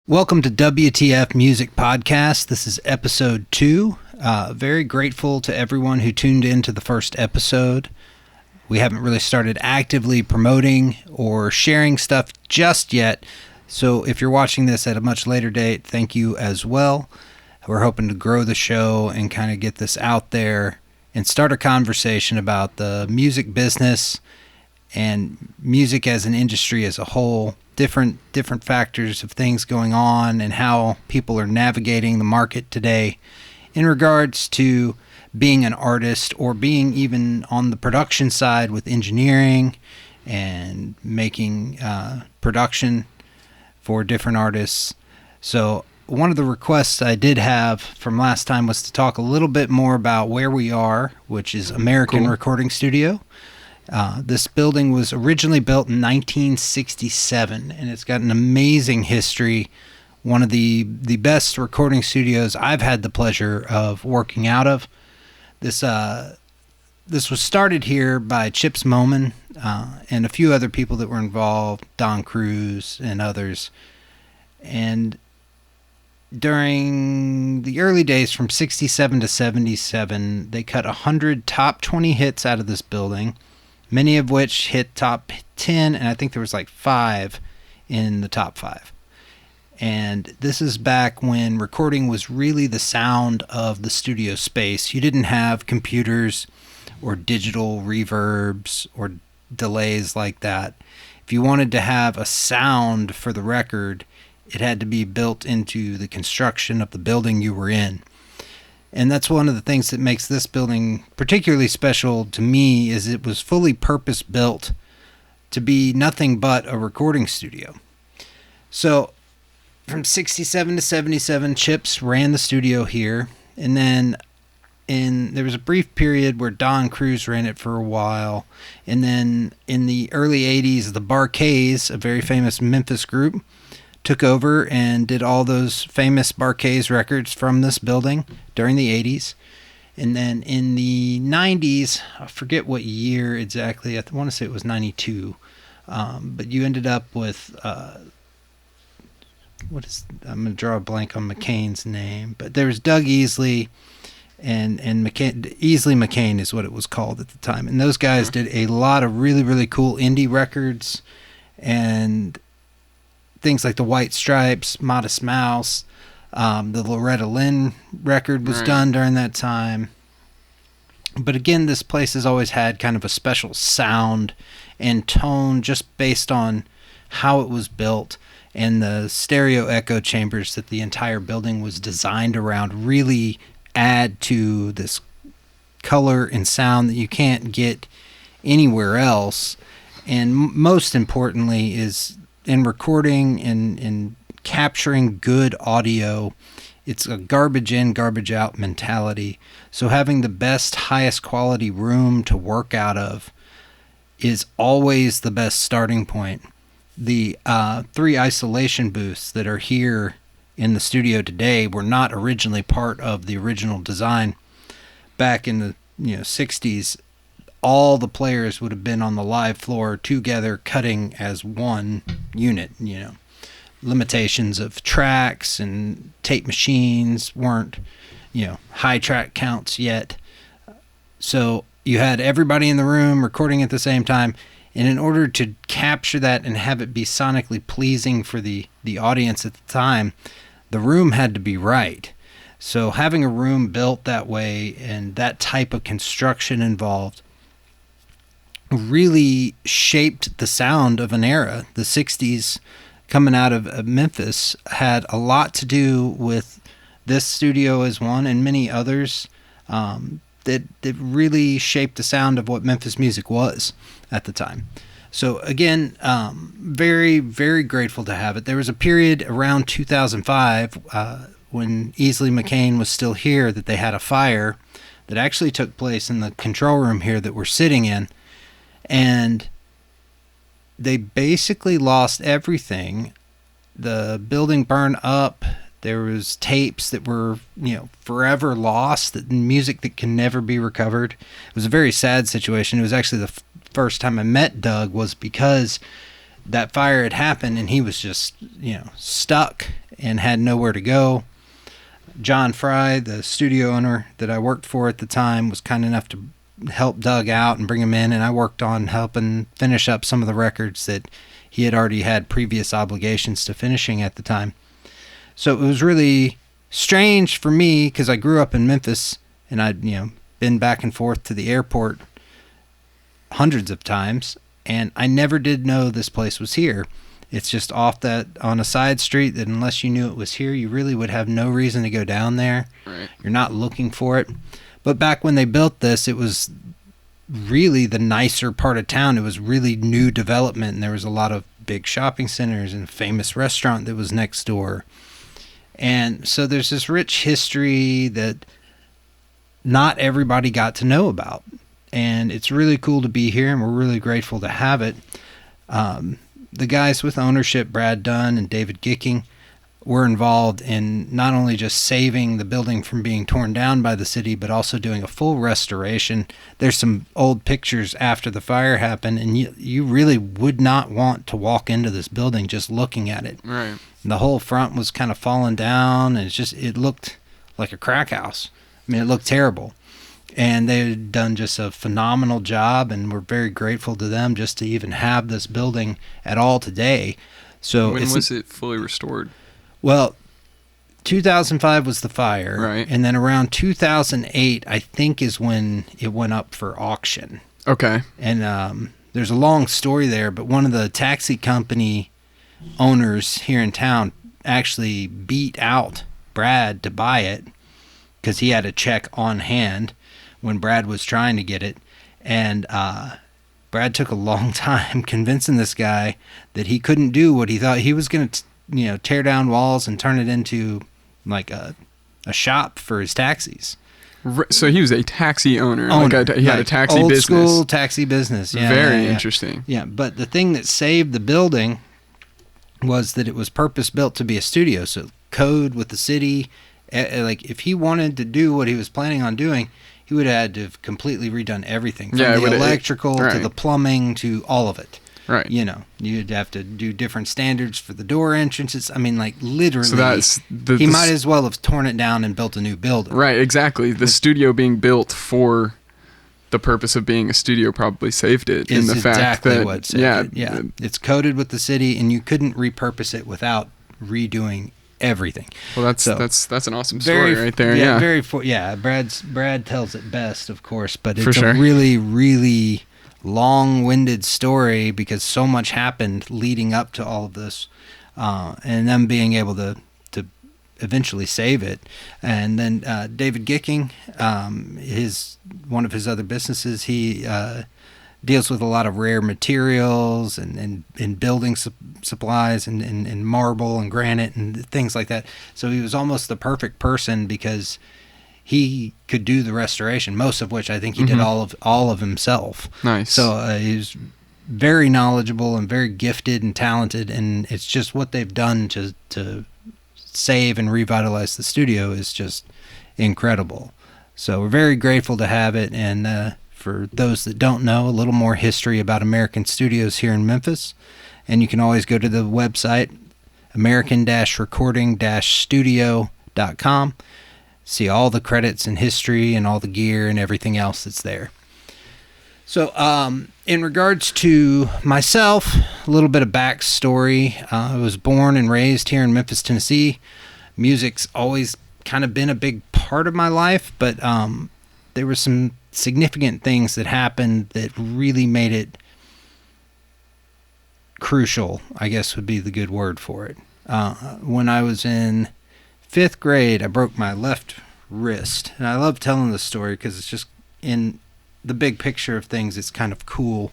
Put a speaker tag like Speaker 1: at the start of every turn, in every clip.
Speaker 1: Welcome to WTF Music Podcast. This is episode 2. Very grateful to everyone who tuned in to the first episode. We haven't really started actively promoting or sharing stuff just yet, so if you're watching this at a much later date, thank you as well. We're hoping to grow the show and kind of get this out there and start a conversation about the music business and music as an industry as a whole. Different factors of things going on and how people are navigating the market today in regards to being an artist or being even on the production side with engineering and making production for different artists. So one of the requests I did have from last time was to talk a little bit more about where we are, which is American Recording Studio. This building was originally built in 1967, and it's got an amazing history. One of the best recording studios I've had the pleasure of working out of. This was started here by Chips Moman and a few other people that were involved, Don Cruz and others. And during the early days from 67 to 77, they cut 100 top 20 hits out of this building, many of which hit top 10, and I think there was like 5 in the top 5. And this is back when recording was really the sound of the studio space. You didn't have computers or digital reverbs or delays like that. If you wanted to have a sound for the record, it had to be built into the construction of the building you were in. And that's one of the things that makes this building particularly special to me, is it was fully purpose-built to be nothing but a recording studio. So from 67 to 77, Chips ran the studio here. And then there was a brief period where Don Cruz ran it for a while. And then in the early 80s, the Barkays, a very famous Memphis group, took over and did all those famous Barkays records from this building during the 80s. And then in the 90s, I forget what year exactly, I want to say it was 92, but you ended up with, I'm going to draw a blank on McCain's name, but there was Doug Easley, and Easley McCain is what it was called at the time. And those guys did a lot of really, really cool indie records, and things like the White Stripes, Modest Mouse, the Loretta Lynn record was done during that time. But again, this place has always had kind of a special sound and tone just based on how it was built, and the stereo echo chambers that the entire building was designed around really add to this color and sound that you can't get anywhere else. And most importantly is in recording and capturing good audio, it's a garbage in, garbage out mentality. So having the best, highest quality room to work out of is always the best starting point. The 3 isolation booths that are here in the studio today were not originally part of the original design. Back in the 60s, all the players would have been on the live floor together cutting as one unit. Limitations of tracks and tape machines weren't, high track counts yet. So you had everybody in the room recording at the same time. And in order to capture that and have it be sonically pleasing for the audience at the time, the room had to be right. So having a room built that way and that type of construction involved really shaped the sound of an era. The 60s coming out of Memphis had a lot to do with this studio as one, and many others that really shaped the sound of what Memphis music was at the time. So again, very, very grateful to have it. There was a period around 2005 when Easley McCain was still here that they had a fire that actually took place in the control room here that we're sitting in. And they basically lost everything. The building burned up. There was tapes that were, forever lost, that music that can never be recovered. It was a very sad situation. It was actually the first time I met Doug was because that fire had happened and he was just, stuck and had nowhere to go. John Fry, the studio owner that I worked for at the time, was kind enough to help Doug out and bring him in, and I worked on helping finish up some of the records that he had already had previous obligations to finishing at the time. So it was really strange for me because I grew up in Memphis, and I'd been back and forth to the airport hundreds of times, and I never did know this place was here. It's just off that on a side street that unless you knew it was here, you really would have no reason to go down there.
Speaker 2: Right.
Speaker 1: You're not looking for it. But back when they built this, it was really the nicer part of town. It was really new development, and there was a lot of big shopping centers and a famous restaurant that was next door. And so there's this rich history that not everybody got to know about. And it's really cool to be here, and we're really grateful to have it. The guys with ownership, Brad Dunn and David Gicking, were involved in not only just saving the building from being torn down by the city, but also doing a full restoration. There's some old pictures after the fire happened, and you really would not want to walk into this building just looking at it.
Speaker 2: Right.
Speaker 1: The whole front was kind of falling down, and it looked like a crack house. I mean, it looked terrible. And they had done just a phenomenal job, and we're very grateful to them just to even have this building at all today. So
Speaker 2: when was it fully restored?
Speaker 1: Well, 2005 was the fire,
Speaker 2: right?
Speaker 1: And then around 2008, I think, is when it went up for auction.
Speaker 2: Okay.
Speaker 1: And there's a long story there, but one of the taxi company owners here in town actually beat out Brad to buy it because he had a check on hand when Brad was trying to get it. And Brad took a long time convincing this guy that he couldn't do what he thought. He was going to tear down walls and turn it into like a shop for his taxis.
Speaker 2: So he was a taxi owner. He had a taxi business.
Speaker 1: Old school taxi business. Yeah,
Speaker 2: Very interesting.
Speaker 1: Yeah, but the thing that saved the building was that it was purpose-built to be a studio. So code with the city. Like, if he wanted to do what he was planning on doing, he would have had to have completely redone everything. From the electrical to the plumbing to all of it.
Speaker 2: Right.
Speaker 1: You'd have to do different standards for the door entrances. I mean, like, literally,
Speaker 2: so
Speaker 1: he might as well have torn it down and built a new building.
Speaker 2: Right, exactly. The studio being built for the purpose of being a studio probably saved it.
Speaker 1: Is
Speaker 2: in the
Speaker 1: exactly
Speaker 2: fact that,
Speaker 1: what saved it. Yeah. It's coded with the city, and you couldn't repurpose it without redoing everything.
Speaker 2: Well, that's an awesome story right there. Yeah.
Speaker 1: Brad tells it best, of course, but it's
Speaker 2: For sure.
Speaker 1: a really, really long-winded story because so much happened leading up to all of this, and them being able to eventually save it. And then David Gicking, one of his other businesses, he deals with a lot of rare materials and building supplies and marble and granite and things like that. So he was almost the perfect person because he could do the restoration, most of which I think he did all of himself.
Speaker 2: Nice.
Speaker 1: So he's very knowledgeable and very gifted and talented, and it's just what they've done to save and revitalize the studio is just incredible. So we're very grateful to have it, and for those that don't know, a little more history about American Studios here in Memphis, and you can always go to the website american-recording-studio.com, see all the credits and history and all the gear and everything else that's there. So in regards to myself, a little bit of backstory. I was born and raised here in Memphis, Tennessee. Music's always kind of been a big part of my life, but there were some significant things that happened that really made it crucial, I guess would be the good word for it. When I was in 5th grade, I broke my left wrist. And I love telling this story because it's just, in the big picture of things, it's kind of cool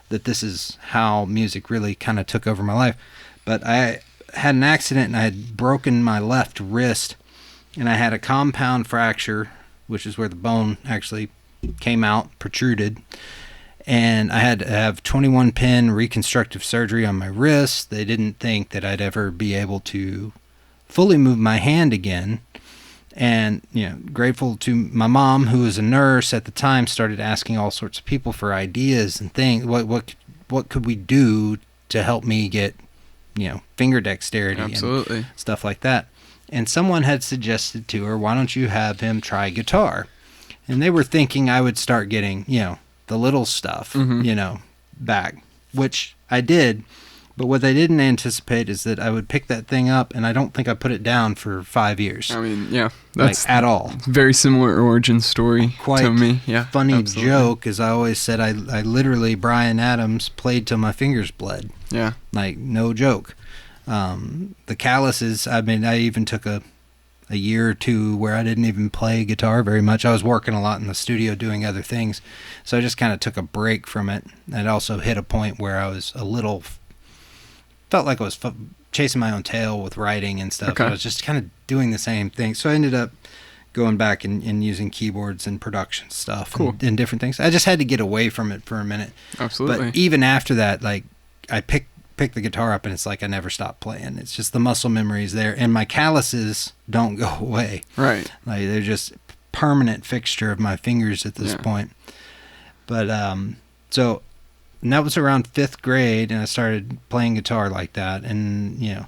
Speaker 1: that this is how music really kind of took over my life. But I had an accident and I had broken my left wrist, and I had a compound fracture, which is where the bone actually came out, protruded. And I had to have 21-pin reconstructive surgery on my wrist. They didn't think that I'd ever be able to fully move my hand again. And, grateful to my mom, who was a nurse at the time, started asking all sorts of people for ideas and things. What could we do to help me get finger dexterity
Speaker 2: Absolutely.
Speaker 1: and stuff like that. And someone had suggested to her, why don't you have him try guitar? And they were thinking I would start getting, the little stuff, back, which I did. But what they didn't anticipate is that I would pick that thing up, and I don't think I put it down for 5 years.
Speaker 2: I mean, yeah, that's
Speaker 1: at all.
Speaker 2: Very similar origin story to me. Yeah,
Speaker 1: funny
Speaker 2: absolutely.
Speaker 1: joke is I always said I literally, Bryan Adams, played till my fingers bled.
Speaker 2: Yeah.
Speaker 1: Like, no joke. The calluses, I mean, I even took a year or two where I didn't even play guitar very much. I was working a lot in the studio doing other things, so I just kind of took a break from it. I'd also hit a point where I was felt like I was chasing my own tail with writing and stuff.
Speaker 2: Okay.
Speaker 1: I was just kind of doing the same thing. So I ended up going back and using keyboards and production stuff.
Speaker 2: Cool.
Speaker 1: And different things. I just had to get away from it for a minute.
Speaker 2: Absolutely.
Speaker 1: But even after that, like, I pick the guitar up and it's like I never stopped playing. It's just the muscle memory is there. And my calluses don't go away.
Speaker 2: Right.
Speaker 1: Like, they're just permanent fixture of my fingers at this point. But and that was around 5th grade, and I started playing guitar like that. And,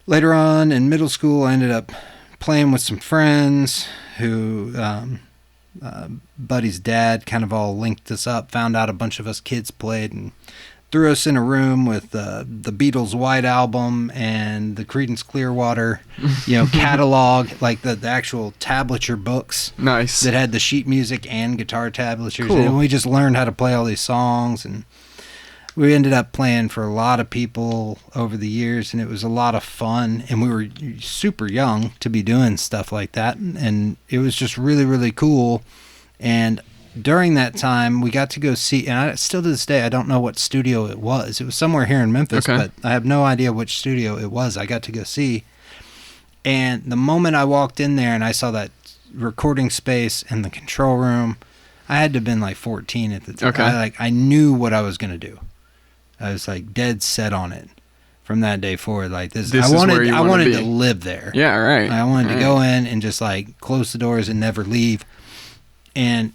Speaker 1: later on in middle school, I ended up playing with some friends who, buddy's dad kind of all linked us up, found out a bunch of us kids played, and threw us in a room with the Beatles' White Album and the Creedence Clearwater, catalog, like the actual tablature books.
Speaker 2: Nice.
Speaker 1: That had the sheet music and guitar tablatures.
Speaker 2: Cool.
Speaker 1: And we just learned how to play all these songs, and we ended up playing for a lot of people over the years, and it was a lot of fun, and we were super young to be doing stuff like that, and it was just really, really cool. And during that time, we got to go see, and still to this day, I don't know what studio it was. It was somewhere here in Memphis, but I have no idea which studio it was I got to go see. And the moment I walked in there and I saw that recording space and the control room, I had to have been like 14 at the time.
Speaker 2: Okay.
Speaker 1: I knew what I was going to do. I was like dead set on it from that day forward. Like this I wanted to live there.
Speaker 2: Yeah, right.
Speaker 1: I wanted to go in and just like close the doors and never leave. And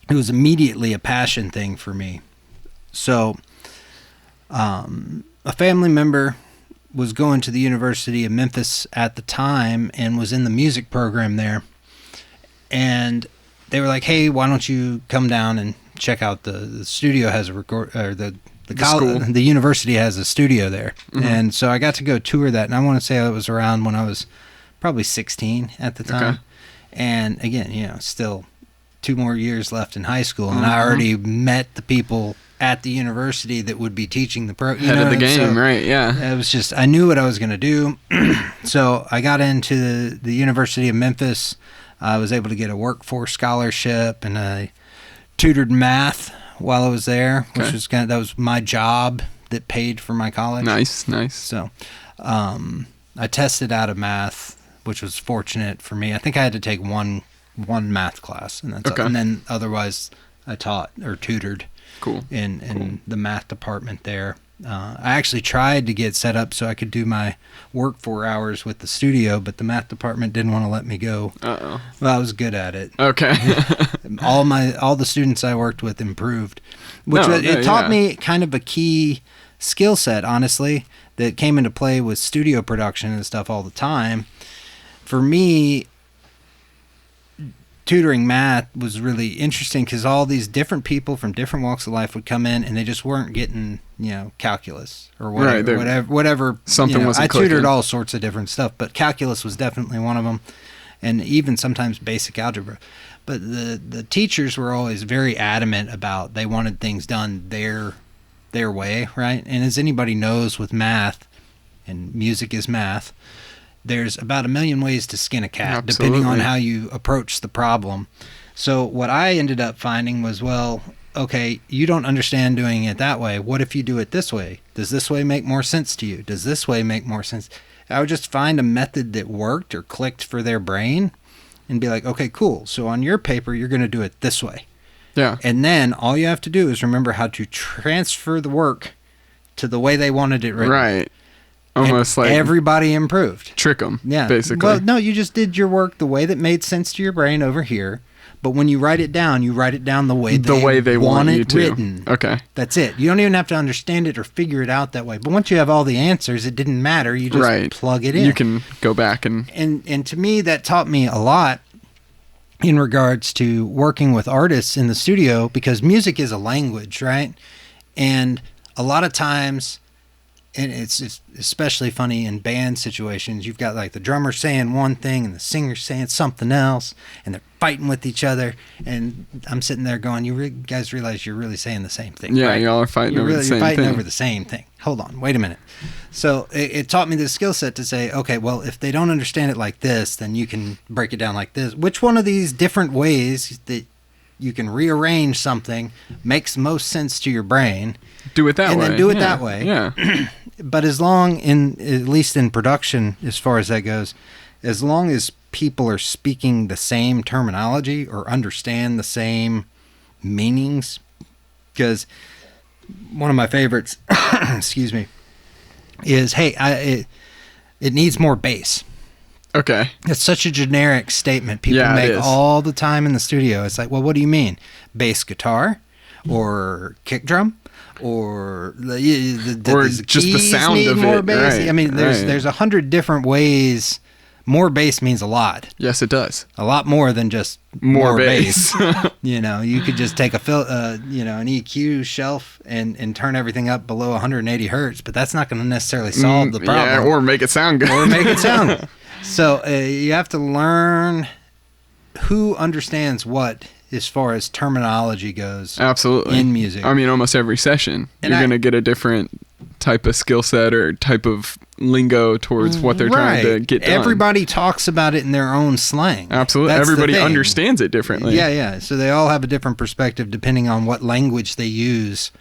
Speaker 1: it was immediately a passion thing for me. So, a family member was going to the University of Memphis at the time and was in the music program there. And they were like, "Hey, why don't you come down and check out the studio has a record, or the university has a studio there." Mm-hmm. And so I got to go tour that, and I want to say it was around when I was probably 16 at the time. Okay. And again, still 2 more years left in high school, and I already met the people at the university that would be teaching the
Speaker 2: head of the game, so, right? Yeah.
Speaker 1: It was just, I knew what I was going to do. So I got into the University of Memphis. I was able to get a workforce scholarship, and I tutored math while I was there, which was that was my job that paid for my college.
Speaker 2: Nice.
Speaker 1: So I tested out of math, which was fortunate for me. I think I had to take one math class, and that's and then otherwise I taught or tutored in the math department there. I actually tried to get set up so I could do my work 4 hours with the studio, but the math department didn't want to let me go. Well, I was good at it.
Speaker 2: Okay.
Speaker 1: all the students I worked with improved, which it taught me kind of a key skill set, honestly, that came into play with studio production and stuff all the time. For me, tutoring math was really interesting because all these different people from different walks of life would come in, and they just weren't getting, calculus or whatever. Whatever.
Speaker 2: Something wasn't
Speaker 1: I tutored
Speaker 2: clicking.
Speaker 1: all sorts of different stuff, but calculus was definitely one of them, and even sometimes basic algebra. But the teachers were always very adamant about they wanted things done their way, right? And as anybody knows with math, and music is math, there's about 1 million ways to skin a cat, depending on how you approach the problem. So what I ended up finding was, well, okay, you don't understand doing it that way. What if you do it this way? Does this way make more sense to you? Does this way make more sense? I would just find a method that worked or clicked for their brain and be like, okay, cool. So on your paper, you're going to do it this way.
Speaker 2: Yeah.
Speaker 1: And then all you have to do is remember how to transfer the work to the way they wanted it written.
Speaker 2: Right. Almost like
Speaker 1: everybody improved.
Speaker 2: Trick them,
Speaker 1: yeah,
Speaker 2: basically.
Speaker 1: Well, no, you just did your work the way that made sense to your brain over here, But when you write it down the way
Speaker 2: they want you
Speaker 1: it
Speaker 2: to.
Speaker 1: written.
Speaker 2: Okay.
Speaker 1: That's it. You don't even have to understand it or figure it out that way. But once you have all the answers, it didn't matter. You just plug it in.
Speaker 2: You can go back and
Speaker 1: to me, that taught me a lot in regards to working with artists in the studio, because music is a language, right? And a lot of times, and it's especially funny in band situations, you've got like the drummer saying one thing and the singer saying something else, and they're fighting with each other. And I'm sitting there going, you guys realize you're really saying the same thing,
Speaker 2: yeah,
Speaker 1: right?
Speaker 2: y'all are fighting over the same thing.
Speaker 1: You're fighting over the same thing. Hold on, wait a minute. So it taught me the skill set to say, okay, well, if they don't understand it like this, then you can break it down like this. Which one of these different ways that you can rearrange something makes most sense to your brain?
Speaker 2: Do it that way.
Speaker 1: And then do it that way.
Speaker 2: Yeah.
Speaker 1: But at least in production, as far as that goes, as long as people are speaking the same terminology or understand the same meanings, because one of my favorites, excuse me, is, hey, it needs more bass.
Speaker 2: Okay.
Speaker 1: It's such a generic statement people make all the time in the studio. It's like, well, what do you mean? Bass guitar or kick drum? Or
Speaker 2: just the sound of
Speaker 1: more
Speaker 2: it.
Speaker 1: Bass?
Speaker 2: Right,
Speaker 1: I mean, there's 100 different ways. More bass means a lot.
Speaker 2: Yes, it does.
Speaker 1: A lot more than just
Speaker 2: more bass.
Speaker 1: You could just take an EQ shelf and turn everything up below 180 hertz, but that's not going to necessarily solve the problem.
Speaker 2: Yeah, or make it sound good.
Speaker 1: So you have to learn who understands what as far as terminology goes.
Speaker 2: Absolutely.
Speaker 1: In music.
Speaker 2: I mean, almost every session, you're going to get a different type of skill set or type of lingo towards what they're trying to get done.
Speaker 1: Everybody talks about it in their own slang.
Speaker 2: Absolutely. Everybody understands it differently.
Speaker 1: Yeah. So they all have a different perspective depending on what language they use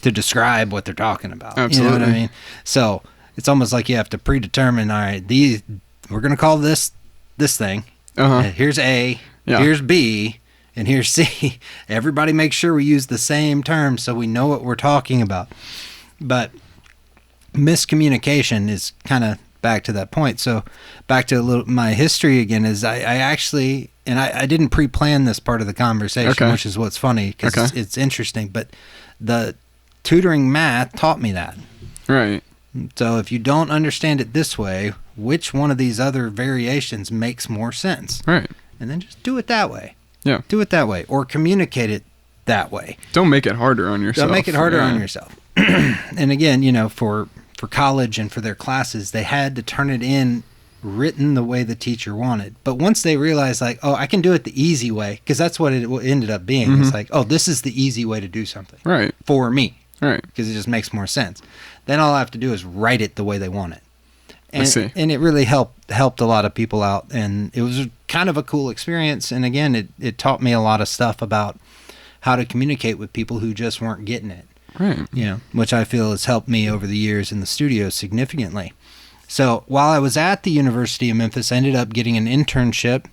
Speaker 1: to describe what they're talking about.
Speaker 2: Absolutely.
Speaker 1: You know what I mean? So it's almost like you have to predetermine, all right, we're going to call this thing. Here's A, here's B, and here's C. Everybody make sure we use the same terms so we know what we're talking about. But miscommunication is kind of back to that point. So back to my history again is I actually, and I didn't pre-plan this part of the conversation, which is what's funny because it's interesting, but the tutoring math taught me that.
Speaker 2: Right.
Speaker 1: So if you don't understand it this way, which one of these other variations makes more sense? Right. And then just do it that way.
Speaker 2: Yeah.
Speaker 1: Do it that way or communicate it that way.
Speaker 2: Don't make it harder on yourself.
Speaker 1: Don't make it harder on yourself. And again, for college and for their classes, they had to turn it in written the way the teacher wanted. But once they realized like, oh, I can do it the easy way, because that's what it ended up being. Mm-hmm. It's like, oh, this is the easy way to do something.
Speaker 2: Right.
Speaker 1: For me.
Speaker 2: Right.
Speaker 1: Because it just makes more sense. Then all I have to do is write it the way they want it. And,
Speaker 2: I see.
Speaker 1: And it really helped a lot of people out. And it was kind of a cool experience. And again, it taught me a lot of stuff about how to communicate with people who just weren't getting it.
Speaker 2: Right.
Speaker 1: Which I feel has helped me over the years in the studio significantly. So while I was at the University of Memphis, I ended up getting an internship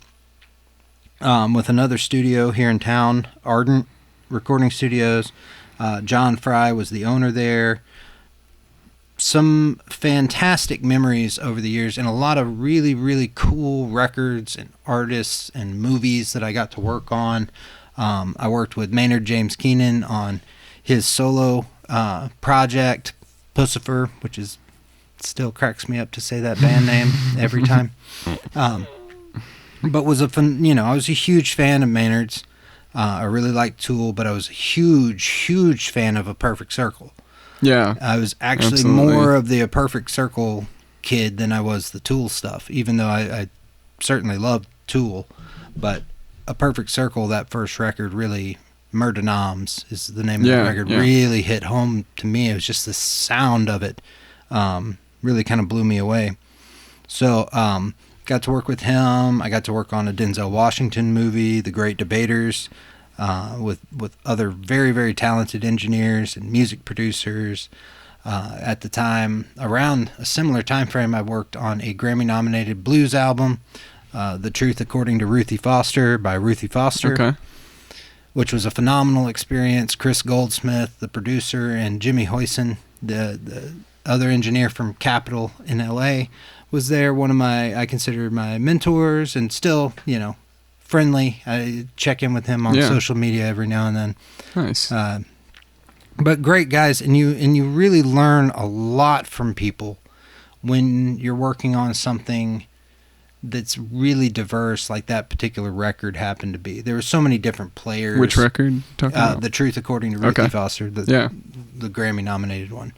Speaker 1: with another studio here in town, Ardent Recording Studios. John Fry was the owner there. Some fantastic memories over the years and a lot of really, really cool records and artists and movies that I got to work on. I worked with Maynard James Keenan on his solo project, Pussifer, which is still cracks me up to say that band name every time. But was I was a huge fan of Maynard's. I really liked Tool, but I was a huge, huge fan of A Perfect Circle.
Speaker 2: Yeah.
Speaker 1: I was actually more of the A Perfect Circle kid than I was the Tool stuff, even though I certainly loved Tool. But A Perfect Circle, that first record really, Murder Noms is the name of the record, really hit home to me. It was just the sound of it really kind of blew me away. So got to work with him. I got to work on a Denzel Washington movie, The Great Debaters, with other very, very talented engineers and music producers. At the time, around a similar time frame, I worked on a Grammy-nominated blues album, The Truth According to Ruthie Foster by Ruthie Foster, which was a phenomenal experience. Chris Goldsmith, the producer, and Jimmy Hoyson, the other engineer from Capitol in L.A., was there. One of I consider my mentors and still, friendly. I check in with him on social media every now and then.
Speaker 2: Nice.
Speaker 1: But great guys, and you really learn a lot from people when you're working on something that's really diverse, like that particular record happened to be. There were so many different players.
Speaker 2: Which record? Talking about?
Speaker 1: The Truth According to Ruthie Foster, the Grammy nominated one.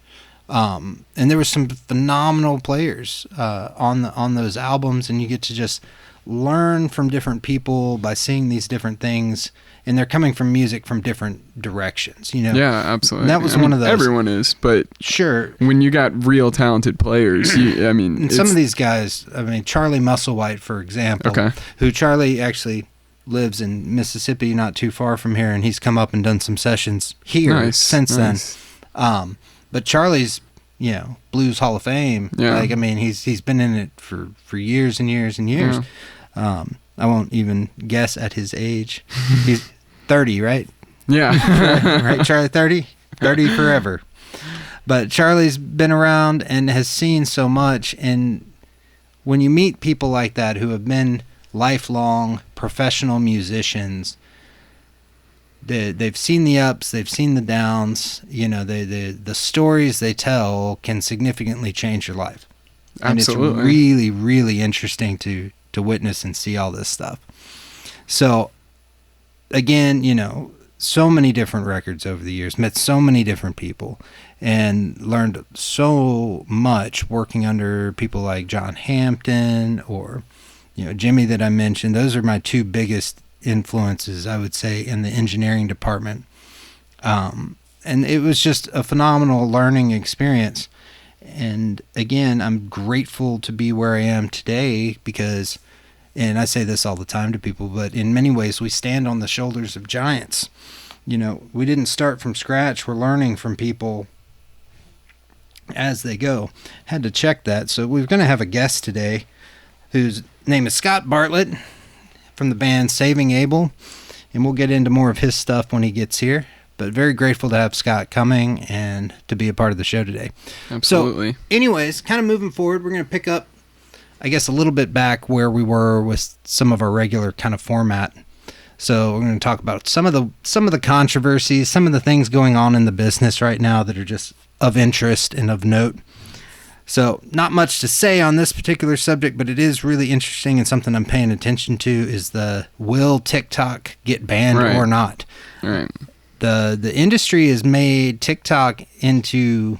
Speaker 1: And there were some phenomenal players on those albums, and you get to just learn from different people by seeing these different things, and they're coming from music from different directions, you know.
Speaker 2: Yeah, absolutely.
Speaker 1: And that was one of those.
Speaker 2: Everyone is, but
Speaker 1: sure,
Speaker 2: when you got real talented players,
Speaker 1: and some of these guys, Charlie Musselwhite, for example, who Charlie actually lives in Mississippi, not too far from here, and he's come up and done some sessions here since then. But Charlie's, Blues Hall of Fame.
Speaker 2: Yeah.
Speaker 1: He's been in it for years and years and years. Yeah. I won't even guess at his age. He's 30, right?
Speaker 2: Yeah.
Speaker 1: Right, Charlie, 30? 30 forever. But Charlie's been around and has seen so much, and when you meet people like that who have been lifelong professional musicians, they've seen the ups, they've seen the downs. The stories they tell can significantly change your life.
Speaker 2: Absolutely.
Speaker 1: And it's really, really interesting to witness and see all this stuff. So, again, so many different records over the years, met so many different people, and learned so much working under people like John Hampton or, Jimmy that I mentioned. Those are my two biggest influences, I would say, in the engineering department. And it was just a phenomenal learning experience. And again, I'm grateful to be where I am today because, and I say this all the time to people, but in many ways we stand on the shoulders of giants. We didn't start from scratch. We're learning from people as they go. Had to check that. So we're going to have a guest today whose name is Scott Bartlett from the band Saving Abel, and we'll get into more of his stuff when he gets here. But very grateful to have Scott coming and to be a part of the show today.
Speaker 2: Absolutely.
Speaker 1: So, anyways, kind of moving forward, we're going to pick up, I guess, a little bit back where we were with some of our regular kind of format. So we're going to talk about some of the controversies, some of the things going on in the business right now that are just of interest and of note. So not much to say on this particular subject, but it is really interesting, and something I'm paying attention to is will TikTok get banned or not?
Speaker 2: Right.
Speaker 1: The industry has made TikTok into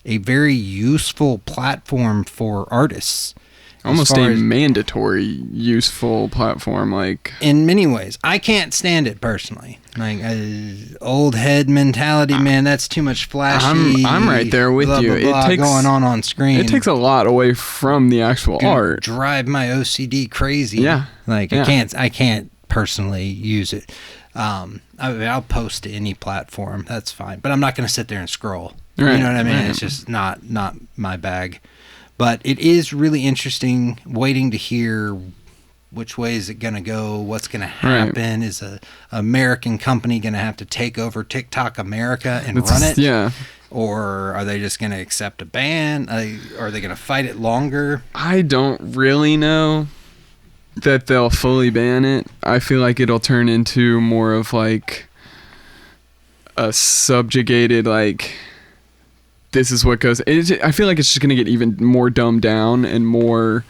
Speaker 1: a very useful platform for artists.
Speaker 2: Almost a mandatory useful platform, like
Speaker 1: in many ways. I can't stand it personally. Like old head mentality, man. That's too much flashy.
Speaker 2: I'm right there with you.
Speaker 1: It takes going on screen.
Speaker 2: It takes a lot away from the actual art.
Speaker 1: Drive my OCD crazy.
Speaker 2: Yeah.
Speaker 1: Like I can't personally use it. I'll post to any platform. That's fine, but I'm not going to sit there and scroll.
Speaker 2: Right.
Speaker 1: You know what I mean?
Speaker 2: Right.
Speaker 1: It's just not my bag. But it is really interesting waiting to hear which way is it going to go, what's going to happen. Right. Is a American company going to have to take over TikTok America and run it?
Speaker 2: Yeah.
Speaker 1: Or are they just going to accept a ban? Are they going to fight it longer?
Speaker 2: I don't really know that they'll fully ban it. I feel like it'll turn into more of like a subjugated, like, this is what goes. I feel like it's just going to get even more dumbed down and more.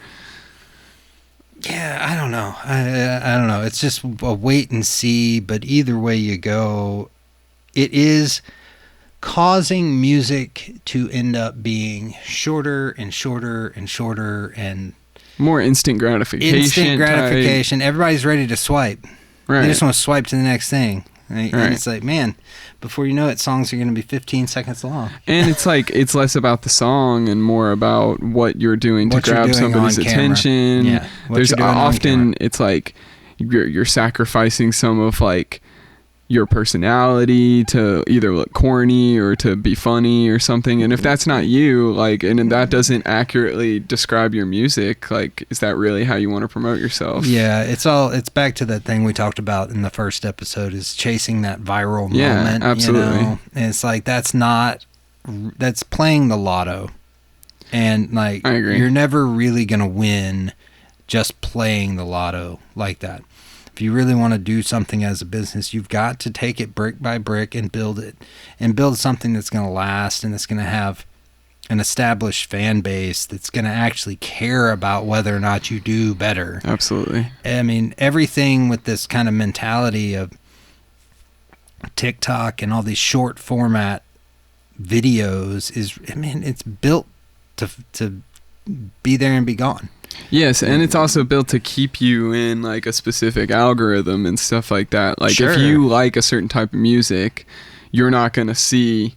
Speaker 1: Yeah, I don't know. I don't know. It's just a wait and see. But either way you go, it is causing music to end up being shorter and shorter and shorter and
Speaker 2: more instant gratification.
Speaker 1: Instant gratification. Type. Everybody's ready to swipe.
Speaker 2: Right.
Speaker 1: They just want to swipe to the next thing. Right? And it's like, man, before you know it, songs are going to be 15 seconds long.
Speaker 2: And it's like, it's less about the song and more about what you're doing to grab somebody's attention.
Speaker 1: Yeah.
Speaker 2: There's often, it's like you're sacrificing some of like your personality to either look corny or to be funny or something. And if that's not you, like, and that doesn't accurately describe your music, like, is that really how you want to promote yourself?
Speaker 1: Yeah, it's back to that thing we talked about in the first episode, is chasing that viral moment.
Speaker 2: Yeah, absolutely.
Speaker 1: You know? And it's like, that's playing the lotto. And like,
Speaker 2: I agree.
Speaker 1: You're never really going to win just playing the lotto like that. If you really want to do something as a business, you've got to take it brick by brick and build it, and build something that's going to last and that's going to have an established fan base that's going to actually care about whether or not you do better.
Speaker 2: Absolutely.
Speaker 1: I mean, everything with this kind of mentality of TikTok and all these short format videos is, I mean, it's built to be there and be gone.
Speaker 2: Yes, and it's also built to keep you in like a specific algorithm and stuff like that. Like
Speaker 1: Sure.
Speaker 2: if you like a certain type of music, you're not going to see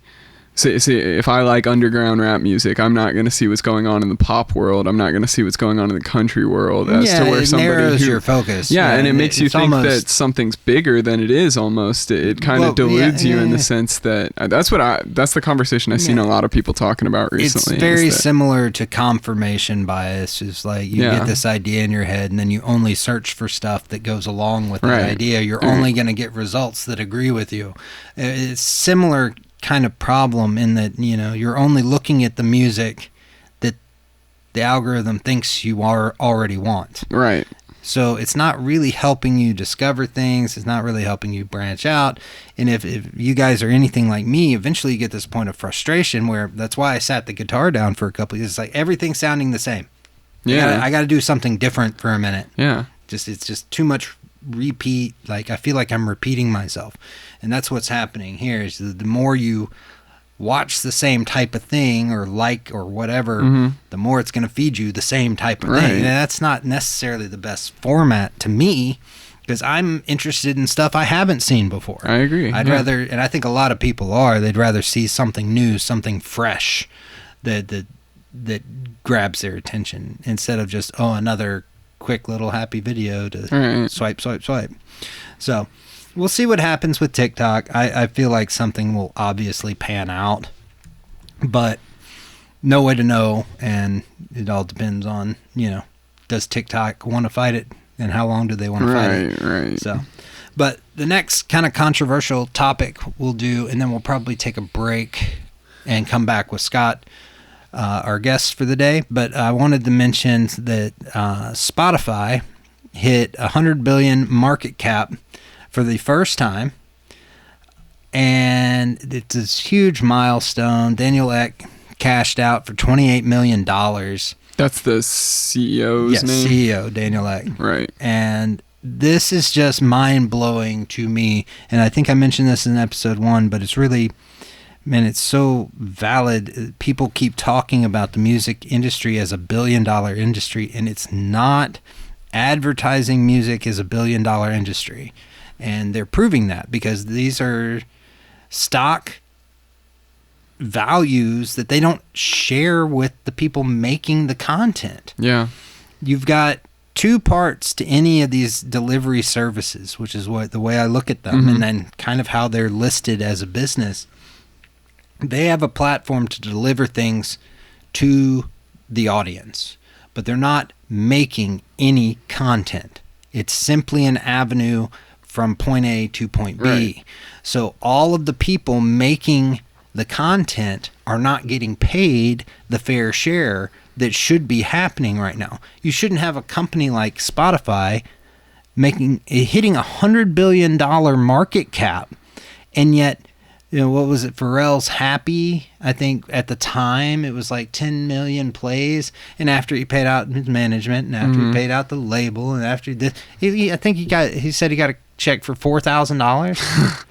Speaker 2: if I like underground rap music, I'm not going to see what's going on in the pop world. I'm not going to see what's going on in the country world. As to where
Speaker 1: it
Speaker 2: somebody
Speaker 1: narrows your focus.
Speaker 2: Yeah, and it makes you think
Speaker 1: almost,
Speaker 2: that something's bigger than it is almost. It kind of deludes you in the sense that that's the conversation I've seen a lot of people talking about recently.
Speaker 1: It's very similar to confirmation bias. It's like you get this idea in your head and then you only search for stuff that goes along with that idea. You're only going to get results that agree with you. It's similar kind of problem in that, you know, you're only looking at the music that the algorithm thinks you already want.
Speaker 2: Right.
Speaker 1: So it's not really helping you discover things. It's not really helping you branch out. And if you guys are anything like me, eventually you get this point of frustration where that's why I sat the guitar down for a couple of years. It's like everything's sounding the same.
Speaker 2: Yeah.
Speaker 1: I got to do something different for a minute.
Speaker 2: Yeah.
Speaker 1: It's just too much repeat. Like I feel like I'm repeating myself. And that's what's happening here is the more you watch the same type of thing or like or whatever, the more it's going to feed you the same type of thing. And that's not necessarily the best format to me because I'm interested in stuff I haven't seen before.
Speaker 2: I agree.
Speaker 1: I'd rather, and I think a lot of people are, they'd rather see something new, something fresh that grabs their attention instead of just, another quick little happy video to swipe. So we'll see what happens with TikTok. I feel like something will obviously pan out, but no way to know. And it all depends on, does TikTok want to fight it and how long do they want to fight it?
Speaker 2: Right.
Speaker 1: So, but the next kind of controversial topic we'll do, and then we'll probably take a break and come back with Scott, our guest for the day. But I wanted to mention that Spotify hit 100 billion market cap for the first time, and it's this huge milestone. Daniel Ek cashed out for $28 million.
Speaker 2: That's the CEO's name?
Speaker 1: CEO, Daniel Ek.
Speaker 2: Right.
Speaker 1: And this is just mind-blowing to me, and I think I mentioned this in episode 1, but it's really, man, it's so valid. People keep talking about the music industry as a billion-dollar industry, and it's not. Advertising music is a billion-dollar industry. And they're proving that because these are stock values that they don't share with the people making the content.
Speaker 2: Yeah.
Speaker 1: You've got two parts to any of these delivery services, which is the way I look at them, and then kind of how they're listed as a business. They have a platform to deliver things to the audience, but they're not making any content. It's simply an avenue from point A to point B.
Speaker 2: Right.
Speaker 1: So all of the people making the content are not getting paid the fair share that should be happening right now. You shouldn't have a company like Spotify hitting $100 billion market cap, and yet, what was it? Pharrell's Happy, I think at the time it was like 10 million plays, and after he paid out his management, and after he paid out the label, and after he did, I think he said he got a check for $4,000.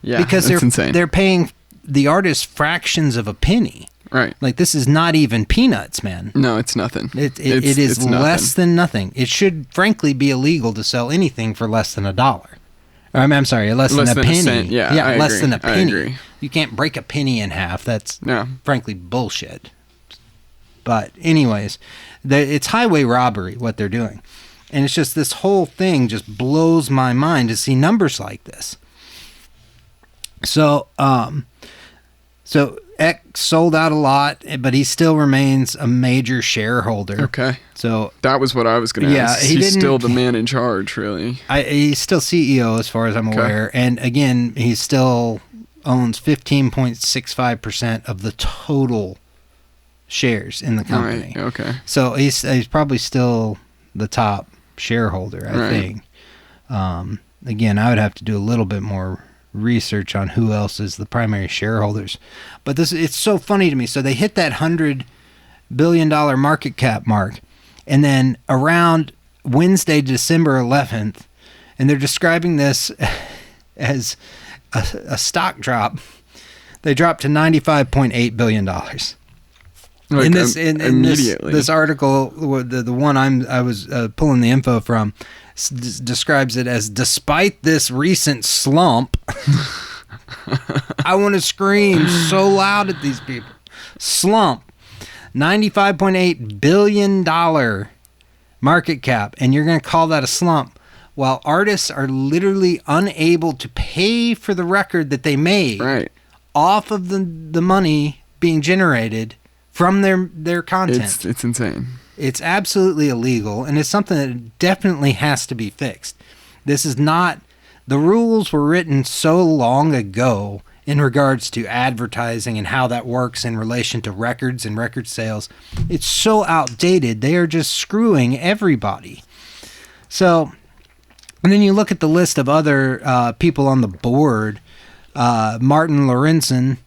Speaker 2: Yeah,
Speaker 1: because
Speaker 2: that's insane.
Speaker 1: They're paying the artist fractions of a penny.
Speaker 2: Right.
Speaker 1: Like this is not even peanuts, man.
Speaker 2: No, it's nothing.
Speaker 1: It is less than nothing. It should frankly be illegal to sell anything for less than $1. I'm sorry, less than a penny.
Speaker 2: Cent. Yeah, I
Speaker 1: less
Speaker 2: agree.
Speaker 1: than a penny.
Speaker 2: I agree.
Speaker 1: You can't break a penny in half. That's frankly bullshit. But anyways, it's highway robbery what they're doing. And it's just this whole thing just blows my mind to see numbers like this. So Ek sold out a lot, but he still remains a major shareholder.
Speaker 2: Okay.
Speaker 1: So
Speaker 2: that was what I was going to ask. He's still the man in charge, really.
Speaker 1: He's still CEO as far as I'm aware. And again, he still owns 15.65% of the total shares in the company.
Speaker 2: Right. Okay.
Speaker 1: So he's probably still the top shareholder, I think. Again, I would have to do a little bit more research on who else is the primary shareholders. But it's so funny to me. So they hit that $100 billion market cap mark, and then around Wednesday, December 11th, and they're describing this as a stock drop. They dropped to $95.8 billion.
Speaker 2: Like,
Speaker 1: in this article, the one I was pulling the info from, describes it as, despite this recent slump. I want to scream so loud at these people. Slump. $95.8 billion market cap, and you're going to call that a slump, while artists are literally unable to pay for the record that they made off of the money being generated from their content.
Speaker 2: It's insane.
Speaker 1: It's absolutely illegal, and it's something that definitely has to be fixed. This is not... The rules were written so long ago in regards to advertising and how that works in relation to records and record sales. It's so outdated. They are just screwing everybody. So, and then you look at the list of other people on the board. Martin Lorenzen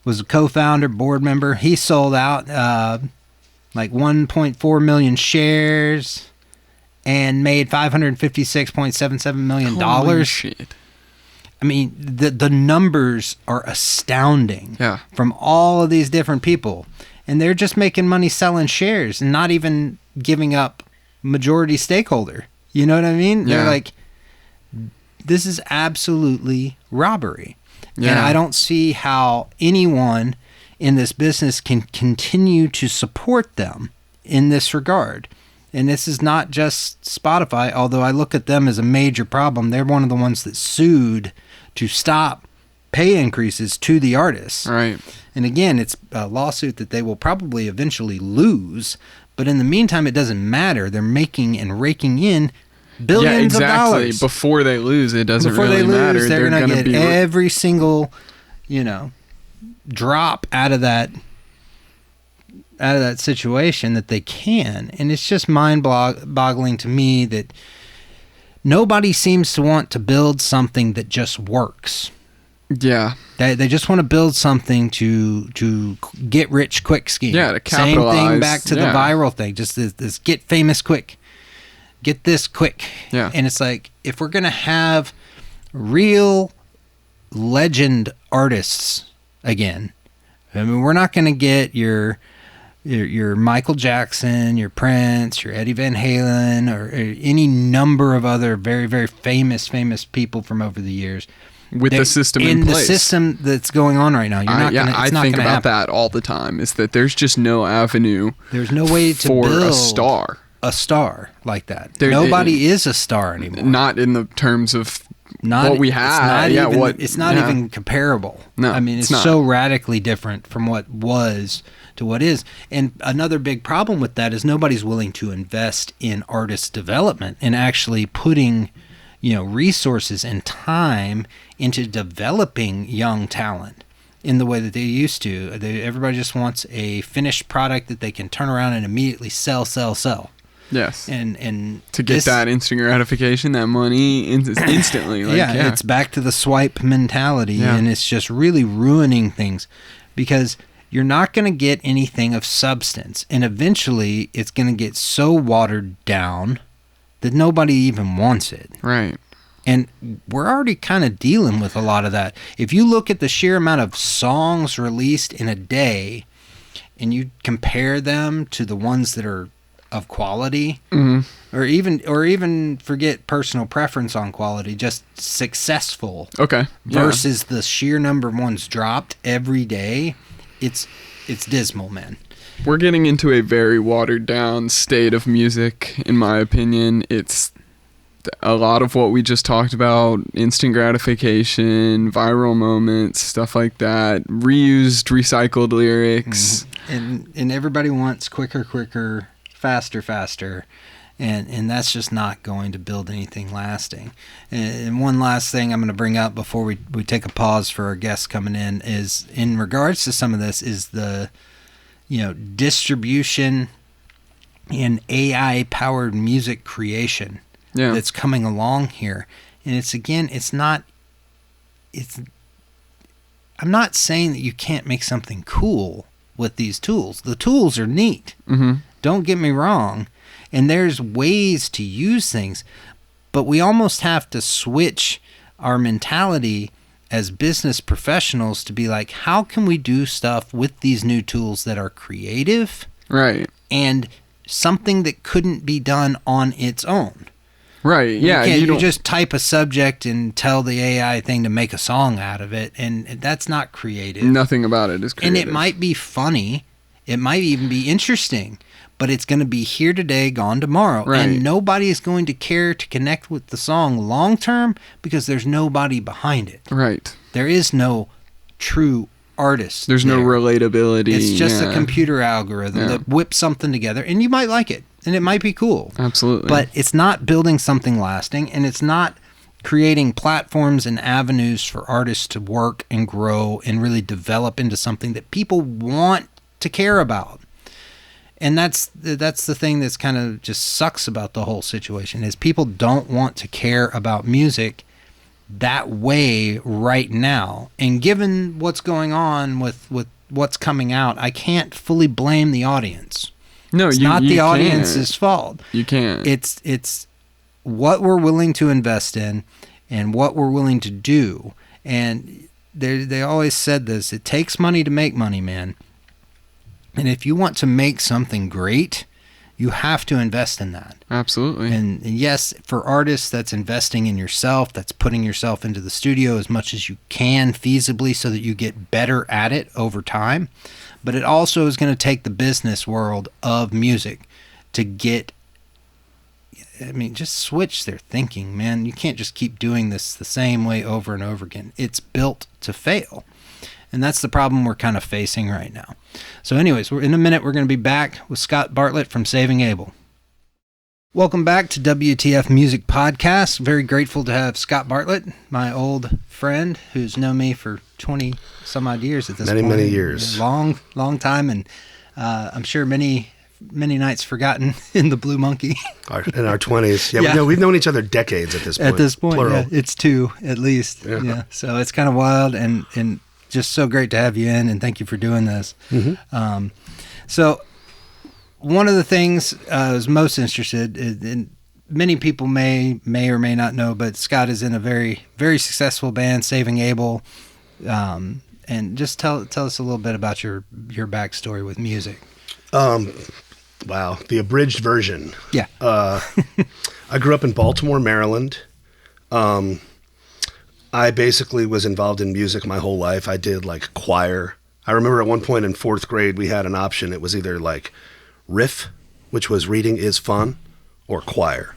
Speaker 1: was a co-founder, board member. He sold out like 1.4 million shares and made $556.77 million.
Speaker 2: Holy shit.
Speaker 1: I mean, the numbers are astounding from all of these different people. And they're just making money selling shares and not even giving up majority stakeholder. You know what I mean?
Speaker 2: Yeah.
Speaker 1: They're like, this is absolutely robbery.
Speaker 2: Yeah.
Speaker 1: And I don't see how anyone in this business can continue to support them in this regard. And this is not just Spotify, although I look at them as a major problem. They're one of the ones that sued to stop pay increases to the artists.
Speaker 2: Right.
Speaker 1: And again, it's a lawsuit that they will probably eventually lose. But in the meantime, it doesn't matter. They're making and raking in billions of dollars.
Speaker 2: Before they lose, it doesn't
Speaker 1: Before
Speaker 2: really
Speaker 1: they lose,
Speaker 2: matter.
Speaker 1: they're going to get every single, drop out of that situation that they can. And it's just mind-boggling to me that nobody seems to want to build something that just works.
Speaker 2: Yeah.
Speaker 1: They just want to build something to get rich quick scheme.
Speaker 2: Yeah, to capitalize.
Speaker 1: Same thing back to the viral thing. Just this get famous quick. Get this quick.
Speaker 2: Yeah.
Speaker 1: And it's like, if we're going to have real legend artists again, I mean, we're not going to get your Michael Jackson, your Prince, your Eddie Van Halen, or any number of other very, very famous people from over the years.
Speaker 2: With the system in place.
Speaker 1: In the system that's going on right now.
Speaker 2: I think about that all the time, is that there's just no avenue.
Speaker 1: There's no way to
Speaker 2: for
Speaker 1: build
Speaker 2: a star
Speaker 1: like that. Nobody is a star anymore.
Speaker 2: Not in the terms of what we have.
Speaker 1: It's not even comparable.
Speaker 2: No,
Speaker 1: I mean, it's so radically different from what was to what is. And another big problem with that is nobody's willing to invest in artist development and actually putting, resources and time into developing young talent in the way that they used to. Everybody just wants a finished product that they can turn around and immediately sell.
Speaker 2: Yes.
Speaker 1: And
Speaker 2: to get that instant gratification, that money instantly.
Speaker 1: It's back to the swipe mentality, and it's just really ruining things because you're not going to get anything of substance. And eventually it's going to get so watered down that nobody even wants it.
Speaker 2: Right.
Speaker 1: And we're already kind of dealing with a lot of that. If you look at the sheer amount of songs released in a day and you compare them to the ones that are of quality, or even forget personal preference on quality, just successful versus the sheer number of ones dropped every day, it's dismal, man.
Speaker 2: We're getting into a very watered down state of music, in my opinion. It's a lot of what we just talked about: instant gratification, viral moments, stuff like that, reused, recycled lyrics.
Speaker 1: And everybody wants quicker, faster, and that's just not going to build anything lasting. And one last thing I'm going to bring up before we take a pause for our guests coming in is, in regards to some of this, is the distribution in AI powered music creation. that's coming along here. And I'm not saying that you can't make something cool with these tools. The tools are neat.
Speaker 2: Mm-hmm.
Speaker 1: Don't get me wrong. And there's ways to use things, but we almost have to switch our mentality as business professionals to be like, how can we do stuff with these new tools that are creative?
Speaker 2: Right.
Speaker 1: And something that couldn't be done on its own.
Speaker 2: Right. Yeah.
Speaker 1: You just type a subject and tell the AI thing to make a song out of it, and that's not creative.
Speaker 2: Nothing about it is creative.
Speaker 1: And it might be funny. It might even be interesting, but it's going to be here today, gone tomorrow.
Speaker 2: Right.
Speaker 1: And nobody is going to care to connect with the song long term because there's nobody behind it.
Speaker 2: Right.
Speaker 1: There is no true artist.
Speaker 2: There's no relatability.
Speaker 1: It's just a computer algorithm that whips something together, and you might like it, and it might be cool.
Speaker 2: Absolutely.
Speaker 1: But it's not building something lasting, and it's not creating platforms and avenues for artists to work and grow and really develop into something that people want to care about. And that's the thing that's kind of just sucks about the whole situation is people don't want to care about music that way right now. And given what's going on with what's coming out, I can't fully blame the audience.
Speaker 2: No,
Speaker 1: it's not the audience's fault.
Speaker 2: You can't.
Speaker 1: It's what we're willing to invest in and what we're willing to do. And they always said this, it takes money to make money, man. And if you want to make something great, you have to invest in that.
Speaker 2: Absolutely.
Speaker 1: And yes, for artists, that's investing in yourself. That's putting yourself into the studio as much as you can feasibly so that you get better at it over time. But it also is going to take the business world of music to get, just switch their thinking, man. You can't just keep doing this the same way over and over again. It's built to fail. And that's the problem we're kind of facing right now. So anyways, in a minute, we're going to be back with Scott Bartlett from Saving Abel. Welcome back to WTF Music Podcast. Very grateful to have Scott Bartlett, my old friend who's known me for 20 some odd years at this point.
Speaker 3: Many years.
Speaker 1: Long time. And I'm sure many nights forgotten in the Blue Monkey.
Speaker 3: In our 20s. Yeah. We've known each other decades at this point.
Speaker 1: At this point,
Speaker 3: plural.
Speaker 1: Yeah, it's 2 at least. Yeah. So it's kind of wild and just so great to have you in, and thank you for doing this.
Speaker 3: Mm-hmm.
Speaker 1: So one of the things I was most interested in, many people may or may not know, but Scott is in a very, very successful band, Saving Abel. And just tell us a little bit about your backstory with music.
Speaker 3: Wow. The abridged version.
Speaker 1: Yeah.
Speaker 3: I grew up in Baltimore, Maryland. I basically was involved in music my whole life. I did like choir. I remember at one point in 4th grade, we had an option. It was either like riff, which was reading is fun, or choir.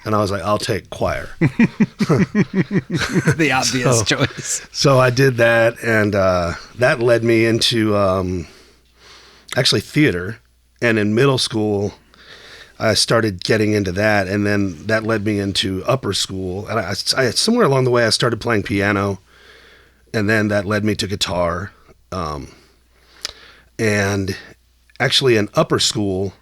Speaker 3: And I was like, I'll take choir.
Speaker 1: The obvious choice.
Speaker 3: So I did that, and that led me into actually theater. And in middle school, I started getting into that, and then that led me into upper school. And I somewhere along the way, I started playing piano, and then that led me to guitar. And actually in upper school,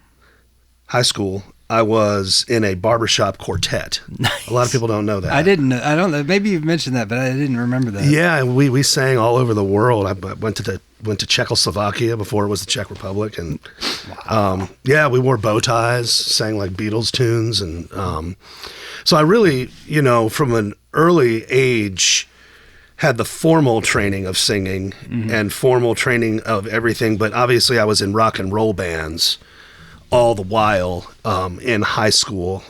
Speaker 3: high school, I was in a barbershop quartet. Nice. A lot of people don't know that.
Speaker 1: I don't know. Maybe you've mentioned that, but I didn't remember that.
Speaker 3: Yeah, we sang all over the world. I went to Czechoslovakia before it was the Czech Republic, and
Speaker 1: wow.
Speaker 3: We wore bow ties, sang like Beatles tunes, and so I really, from an early age, had the formal training of singing and formal training of everything. But obviously, I was in rock and roll bands all the while in high school.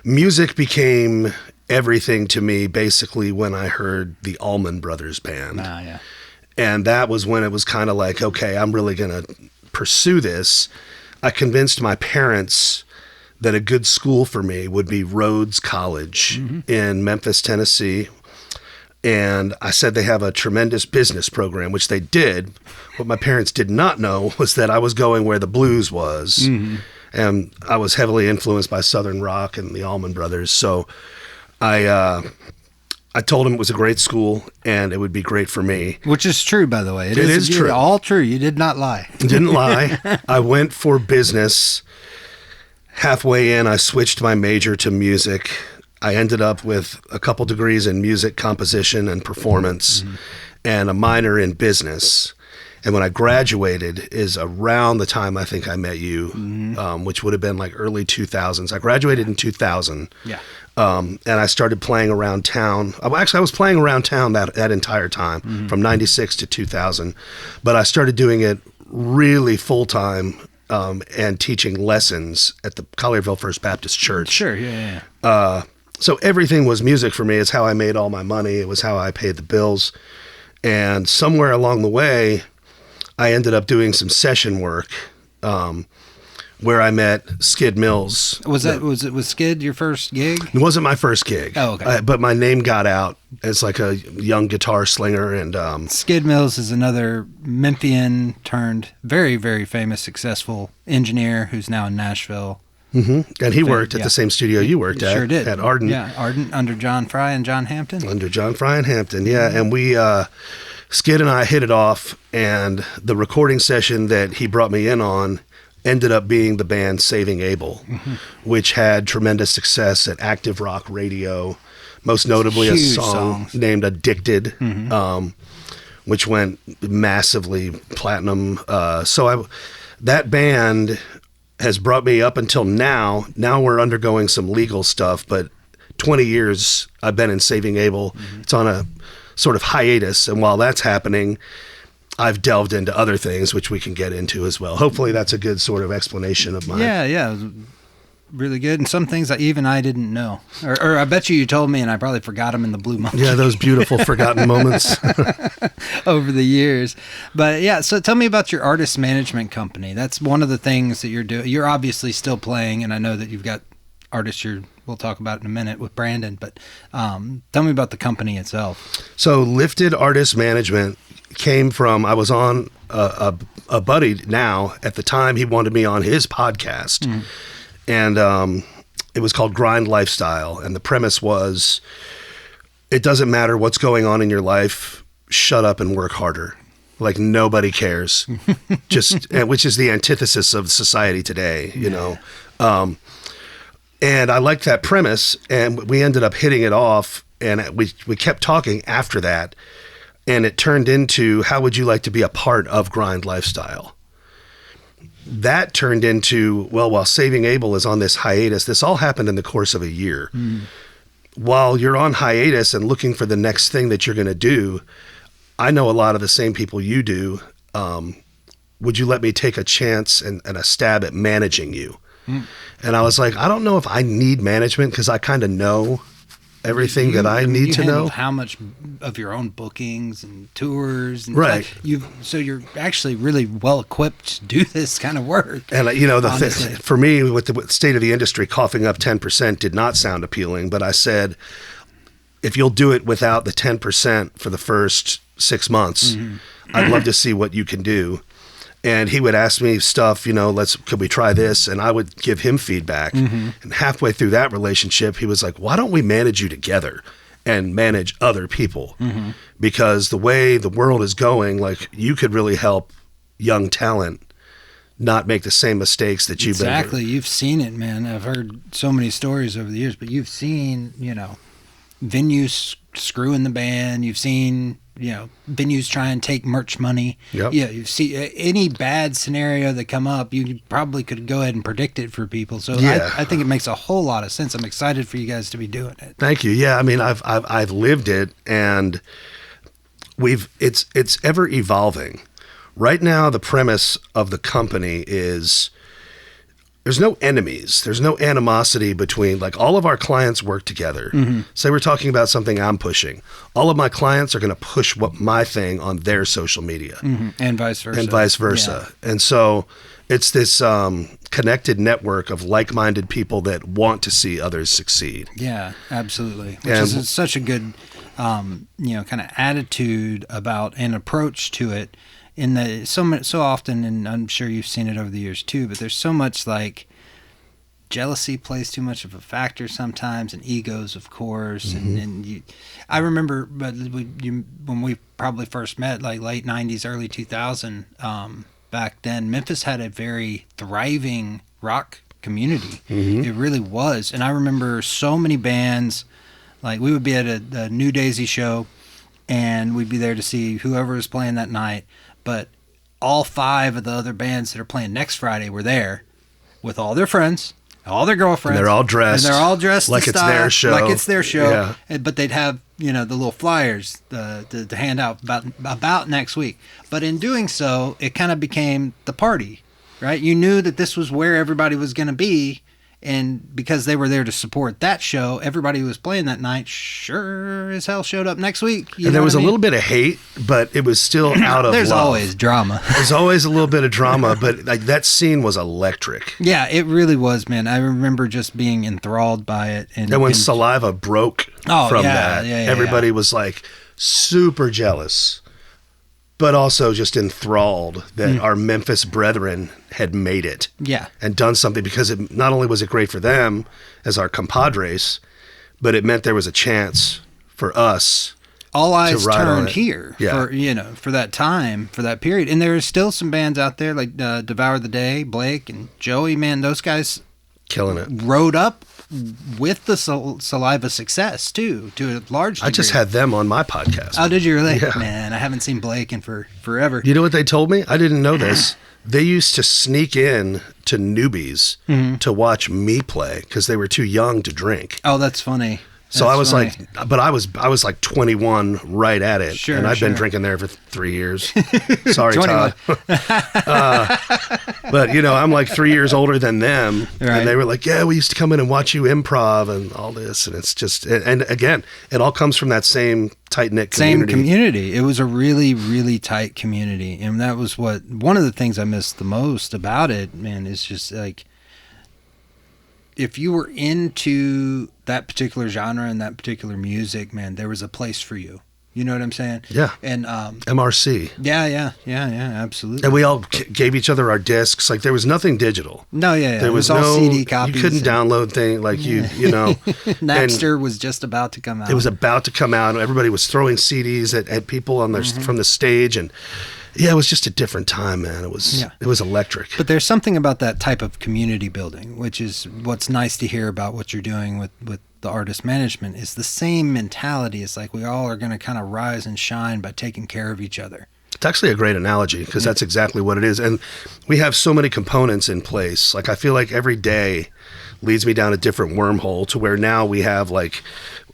Speaker 3: Music became everything to me basically when I heard the Allman Brothers Band.
Speaker 1: Yeah.
Speaker 3: And that was when it was kind of like, okay, I'm really going to pursue this. I convinced my parents that a good school for me would be Rhodes College in Memphis, Tennessee. And I said they have a tremendous business program, which they did. What my parents did not know was that I was going where the blues was. Mm-hmm. And I was heavily influenced by Southern rock and the Allman Brothers. So I told them it was a great school and it would be great for me.
Speaker 1: Which is true, by the way.
Speaker 3: It is true.
Speaker 1: All true. You did not lie.
Speaker 3: Didn't lie. I went for business. halfway in, I switched my major to music. I ended up with a couple degrees in music composition and performance and a minor in business. And when I graduated is around the time I think I met you, which would have been like early 2000s. I graduated in 2000.
Speaker 1: Yeah.
Speaker 3: And I started playing around town. Actually, I was playing around town that entire time, from 96 to 2000. But I started doing it really full-time and teaching lessons at the Collierville First Baptist Church.
Speaker 1: Sure, yeah.
Speaker 3: So everything was music for me. It's how I made all my money. It was how I paid the bills. And somewhere along the way, I ended up doing some session work where I met Skid Mills.
Speaker 1: Was Skid your first gig?
Speaker 3: It wasn't my first gig.
Speaker 1: Oh, okay.
Speaker 3: But my name got out as like a young guitar slinger. And
Speaker 1: Skid Mills is another Memphian turned very, very famous, successful engineer who's now in Nashville.
Speaker 3: And he worked at the same studio you worked at.
Speaker 1: Sure did.
Speaker 3: At Ardent.
Speaker 1: Yeah, Ardent under John Fry and John Hampton.
Speaker 3: Under John Fry and Hampton, yeah. And we, Skid and I hit it off, and the recording session that he brought me in on ended up being the band Saving Abel, which had tremendous success at active rock radio, most notably a song named Addicted, which went massively platinum. That band has brought me up until now. Now we're undergoing some legal stuff, but 20 years I've been in Saving Abel. It's on a sort of hiatus, and while that's happening, I've delved into other things, which we can get into as well. Hopefully that's a good sort of explanation of mine.
Speaker 1: Yeah, it was really good. And some things I didn't know. Or I bet you told me, and I probably forgot them in the Blue Monkey.
Speaker 3: Yeah, those beautiful forgotten moments.
Speaker 1: Over the years. But yeah, so tell me about your artist management company. That's one of the things that you're doing. You're obviously still playing, and I know that you've got artists we'll talk about in a minute with Brandon, but tell me about the company itself.
Speaker 3: So Lifted Artist Management came from, I was on a buddy now. At the time, he wanted me on his podcast. And it was called Grind Lifestyle. And the premise was, it doesn't matter what's going on in your life, shut up and work harder. Like nobody cares. Which is the antithesis of society today, you know. And I liked that premise, and we ended up hitting it off, and we kept talking after that, and it turned into, how would you like to be a part of Grind Lifestyle? That turned into, well, while Saving Abel is on this hiatus, this all happened in the course of a year. While you're on hiatus and looking for the next thing that you're going to do, I know a lot of the same people you do. Would you let me take a chance and a stab at managing you? And I was like, I don't know if I need management, because I kind of know everything that I need to know.
Speaker 1: How much of your own bookings and tours, and
Speaker 3: right?
Speaker 1: So you're actually really well equipped to do this kind of work.
Speaker 3: And for me, with the state of the industry, coughing up 10% did not sound appealing. But I said, if you'll do it without the 10% for the first 6 months, I'd love to see what you can do. And he would ask me stuff, could we try this? And I would give him feedback. And halfway through that relationship, he was like, why don't we manage you together and manage other people? Because the way the world is going, like, you could really help young talent not make the same mistakes that you've been doing.
Speaker 1: Exactly. You've seen it, man. I've heard so many stories over the years, but you've seen, venues screwing the band. You've seen, venues try and take merch money.
Speaker 3: Yep.
Speaker 1: Yeah, you see any bad scenario that come up, you probably could go ahead and predict it for people. So yeah. I think it makes a whole lot of sense. I'm excited for you guys to be doing it.
Speaker 3: Thank you. Yeah, I mean, I've lived it, and it's ever evolving. Right now, the premise of the company is, there's no enemies. There's no animosity between, like, all of our clients work together. Say we're talking about something I'm pushing. All of my clients are going to push my thing on their social media.
Speaker 1: And vice versa.
Speaker 3: Yeah. And so it's this connected network of like-minded people that want to see others succeed.
Speaker 1: Yeah, absolutely. Which is such a good, kind of attitude about and approach to it. So often, and I'm sure you've seen it over the years too, but there's so much, like, jealousy plays too much of a factor sometimes, and egos, of course. I remember, when we probably first met, like late '90s, early 2000. Back then, Memphis had a very thriving rock community. It really was. And I remember so many bands, like we would be at a New Daisy show and we'd be there to see whoever was playing that night. But all 5 of the other bands that are playing next Friday were there with all their friends, all their girlfriends.
Speaker 3: And they're all dressed.
Speaker 1: Like
Speaker 3: it's their show.
Speaker 1: Like it's their show.
Speaker 3: Yeah.
Speaker 1: But they'd have, the little flyers to hand out about next week. But in doing so, it kind of became the party, right? You knew that this was where everybody was going to be. And because they were there to support that show, everybody who was playing that night sure as hell showed up next week.
Speaker 3: And there was a little bit of hate, but it was still out of
Speaker 1: There's
Speaker 3: love.
Speaker 1: always drama.
Speaker 3: There's always a little bit of drama, but like that scene was electric.
Speaker 1: Yeah, it really was, man. I remember just being enthralled by it. And
Speaker 3: when Saliva broke from that, everybody was like super jealous, but also just enthralled that our Memphis brethren had made it.
Speaker 1: Yeah.
Speaker 3: And done something, because it not only was it great for them as our compadres, but it meant there was a chance for us.
Speaker 1: All eyes turned here
Speaker 3: Yeah.
Speaker 1: for that time, for that period. And there are still some bands out there like Devour the Day, Blake and Joey, man, those guys
Speaker 3: killing it.
Speaker 1: Rode up with the Saliva success too, to a large degree.
Speaker 3: I just had them on my podcast.
Speaker 1: Oh, did you really?
Speaker 3: Yeah.
Speaker 1: Man, I haven't seen Blake in forever.
Speaker 3: You know what they told me? I didn't know this. They used to sneak in to newbies to watch me play because they were too young to drink.
Speaker 1: Oh, that's funny.
Speaker 3: So I was like, but I was like 21 right at it.
Speaker 1: Sure,
Speaker 3: and I've been drinking there for 3 years. Sorry, Todd. But, I'm like 3 years older than them.
Speaker 1: Right.
Speaker 3: And they were like, yeah, we used to come in and watch you improv and all this. And it's just, and again, it all comes from that same tight-knit community.
Speaker 1: Same community. It was a really, really tight community. And that was one of the things I missed the most about it, man, is just like, if you were into that particular genre and that particular music, man, there was a place for you. You know what I'm saying?
Speaker 3: Yeah.
Speaker 1: And
Speaker 3: MRC.
Speaker 1: Yeah, absolutely.
Speaker 3: And we all gave each other our discs. Like there was nothing digital.
Speaker 1: No, yeah.
Speaker 3: There was
Speaker 1: all
Speaker 3: no
Speaker 1: CD copies.
Speaker 3: You couldn't download things like you know.
Speaker 1: Napster was just about to come out.
Speaker 3: It was about to come out. Everybody was throwing CDs at people on their from the stage, and yeah, it was just a different time, man. It was electric.
Speaker 1: But there's something about that type of community building, which is what's nice to hear about what you're doing with the artist management, is the same mentality. It's like we all are going to kind of rise and shine by taking care of each other.
Speaker 3: It's actually a great analogy because that's exactly what it is. And we have so many components in place. Like I feel like every day leads me down a different wormhole to where now we have like,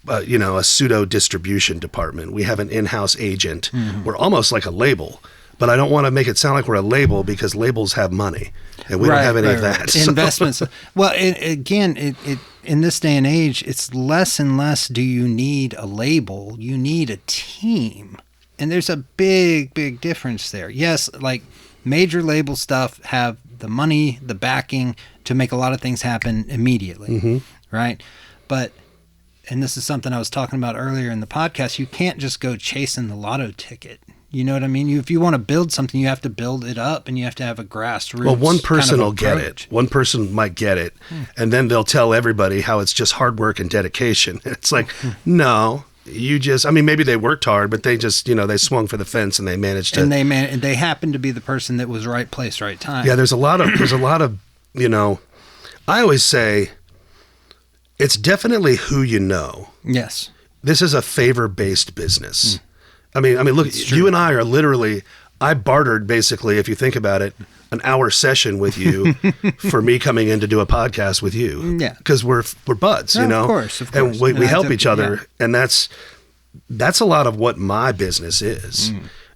Speaker 3: a pseudo distribution department. We have an in-house agent. We're almost like a label. But I don't want to make it sound like we're a label because labels have money, and we don't have any of that. So.
Speaker 1: Investments. Well, again, in this day and age, it's less and less do you need a label. You need a team. And there's a big, big difference there. Yes, like major label stuff have the money, the backing to make a lot of things happen immediately, right? But, and this is something I was talking about earlier in the podcast, you can't just go chasing the lotto ticket. You know what I mean? If you want to build something, you have to build it up, and you have to have a grassroots.
Speaker 3: Well, one person
Speaker 1: kind of
Speaker 3: will get it. One person might get it, and then they'll tell everybody how it's just hard work and dedication. It's like, no, you just. I mean, maybe they worked hard, but they just, they swung for the fence and they managed to.
Speaker 1: And they happened to be the person that was right place, right time.
Speaker 3: Yeah, there's a lot of. I always say, it's definitely who you know.
Speaker 1: Yes.
Speaker 3: This is a favor-based business. I mean, look, you and I are literally, I bartered basically, if you think about it, an hour session with you for me coming in to do a podcast with you.
Speaker 1: Yeah.
Speaker 3: Because we're buds, you know?
Speaker 1: Of course.
Speaker 3: And we help each other. Yeah. And that's a lot of what my business is.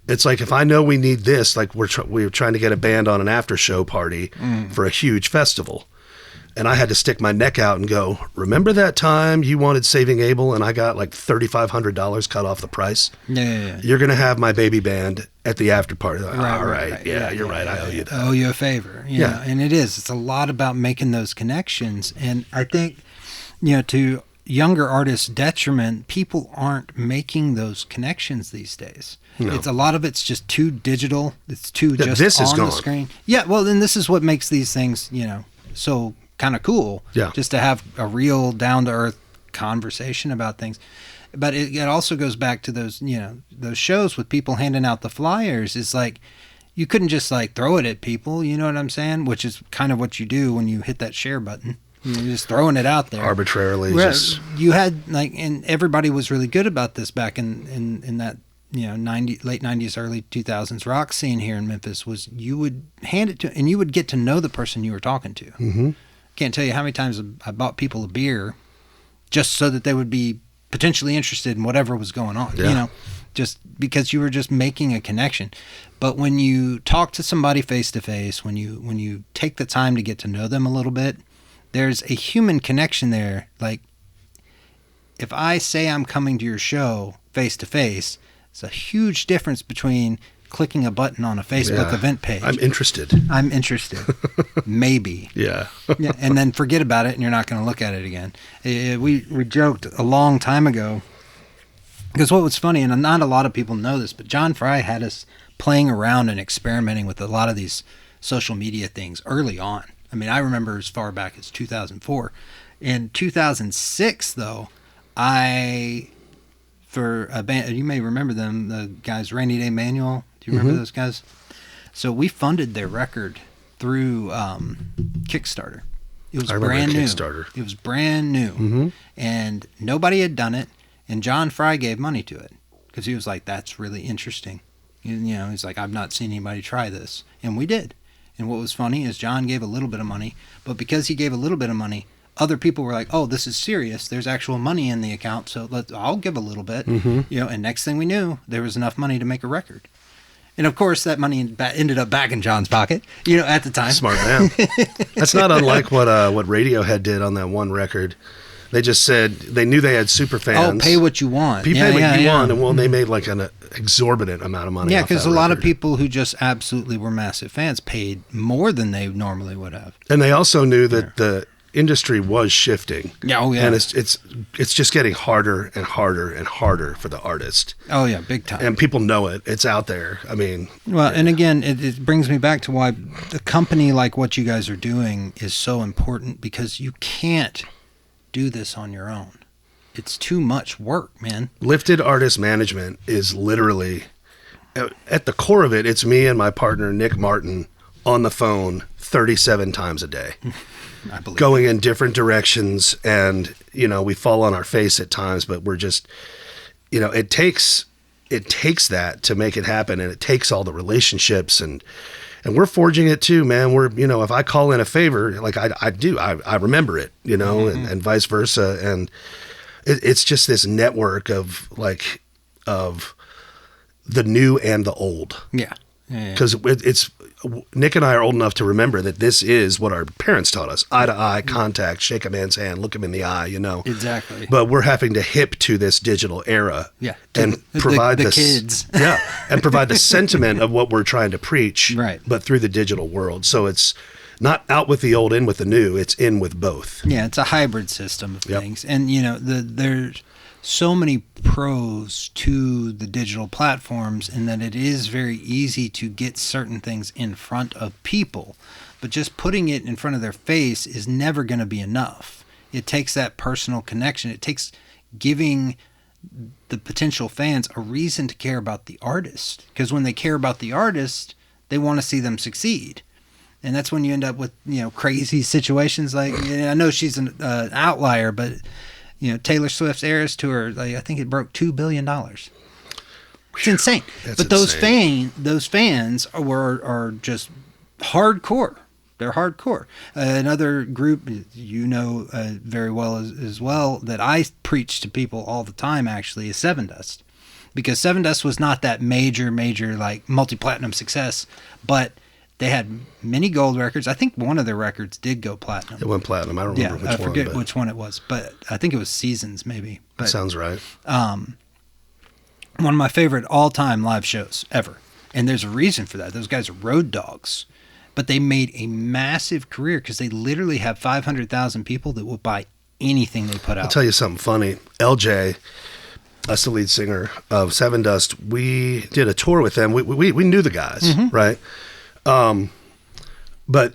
Speaker 3: It's like, if I know we need this, like we're trying to get a band on an after show party for a huge festival. And I had to stick my neck out and go, remember that time you wanted Saving Abel and I got like $3,500 cut off the price?
Speaker 1: Yeah.
Speaker 3: You're going to have my baby band at the after party. Like,
Speaker 1: right,
Speaker 3: all right.
Speaker 1: Right.
Speaker 3: Yeah, you're right. I owe you that.
Speaker 1: I owe you a favor. Yeah. And it is. It's a lot about making those connections. And I think, to younger artists' detriment, people aren't making those connections these days. No. It's a lot of it's just too digital. It's too just
Speaker 3: this
Speaker 1: on
Speaker 3: is
Speaker 1: the
Speaker 3: gone.
Speaker 1: Screen. Yeah. Well, then this is what makes these things, so kind of cool.
Speaker 3: Yeah.
Speaker 1: Just to have a real down to earth conversation about things. But it also goes back to those, those shows with people handing out the flyers. It's like, you couldn't just like throw it at people, you know what I'm saying? Which is kind of what you do when you hit that share button. You're just throwing it out there
Speaker 3: arbitrarily.
Speaker 1: You had like, and everybody was really good about this back in that, you know, late 90s, early 2000s rock scene here in Memphis. Was you would hand it to, and you would get to know the person you were talking to.
Speaker 3: Mm-hmm.
Speaker 1: Can't tell you how many times I bought people a beer just so that they would be potentially interested in whatever was going on, you know, just because you were just making a connection. But when you talk to somebody face to face, when you take the time to get to know them a little bit, there's a human connection there. Like, if I say I'm coming to your show face to face, it's a huge difference between clicking a button on a Facebook event page.
Speaker 3: I'm interested.
Speaker 1: Maybe.
Speaker 3: Yeah.
Speaker 1: Yeah. And then forget about it, and you're not going to look at it again. We joked a long time ago, because what was funny, and not a lot of people know this, but John Fry had us playing around and experimenting with a lot of these social media things early on. I mean, I remember as far back as 2004. In 2006, though, for a band, you may remember them, the guys, Rainy Day Manual. Do you remember those guys? So we funded their record through Kickstarter. It was brand new.
Speaker 3: Kickstarter.
Speaker 1: It was brand new. And nobody had done it. And John Fry gave money to it because he was like, that's really interesting. You know, he's like, I've not seen anybody try this. And we did. And what was funny is John gave a little bit of money, but because he gave a little bit of money, other people were like, oh, this is serious. There's actual money in the account, so I'll give a little bit. You know, and next thing we knew, there was enough money to make a record. And of course, that money ended up back in John's pocket, you know, at the time.
Speaker 3: Smart man. That's not unlike what Radiohead did on that one record. They just said they knew they had super fans.
Speaker 1: Oh, pay what you want.
Speaker 3: Pay what you want. And well, they made like an exorbitant amount of money.
Speaker 1: Yeah, because a lot of people who just absolutely were massive fans paid more than they normally would have.
Speaker 3: And they also knew that the industry was shifting.
Speaker 1: Yeah, oh yeah.
Speaker 3: And it's just getting harder and harder and harder for the artist.
Speaker 1: Oh yeah, big time.
Speaker 3: And people know it. It's out there. I mean,
Speaker 1: well, and again, it brings me back to why a company like what you guys are doing is so important, because you can't do this on your own. It's too much work, man. Lifted
Speaker 3: artist management is literally, at the core of it, it's me and my partner, Nick Martin, on the phone 37 times a day.
Speaker 1: I believe
Speaker 3: going in different directions, and, you know, we fall on our face at times, but we're just, you know, it takes that to make it happen, and it takes all the relationships, and we're forging it too, man. We're, you know, if I call in a favor, like I remember it, you know, and vice versa. And it's just this network of the new and the old.
Speaker 1: Yeah.
Speaker 3: Because it's Nick and I are old enough to remember that this is what our parents taught us: eye to eye contact, shake a man's hand, look him in the eye, you know.
Speaker 1: Exactly.
Speaker 3: But we're having to hip to this digital era, and provide
Speaker 1: the kids,
Speaker 3: and provide the sentiment of what we're trying to preach,
Speaker 1: right?
Speaker 3: But through the digital world, so it's not out with the old, in with the new. It's in with both.
Speaker 1: Yeah, it's a hybrid system of things, and you know, there's so many pros to the digital platforms in that it is very easy to get certain things in front of people, but just putting it in front of their face is never going to be enough. It takes that personal connection. It takes giving the potential fans a reason to care about the artist, because when they care about the artist, they want to see them succeed. And that's when you end up with, you know, crazy situations like, I know she's an outlier, but you know, Taylor Swift's Eras Tour, like, I think it broke $2 billion. It's insane. But those fans are just hardcore. They're hardcore. Another group you know very well as well that I preach to people all the time actually is Seven Dust, because Seven Dust was not that major like multi-platinum success, but they had many gold records. I think one of their records did go platinum.
Speaker 3: It went platinum. I don't remember which one.
Speaker 1: I forget which one it was, but I think it was Seasons maybe. But,
Speaker 3: sounds right.
Speaker 1: One of my favorite all-time live shows ever. And there's a reason for that. Those guys are road dogs. But they made a massive career because they literally have 500,000 people that will buy anything they put out.
Speaker 3: I'll tell you something funny. LJ, that's the lead singer of Seven Dust. We did a tour with them. We knew the guys, right? But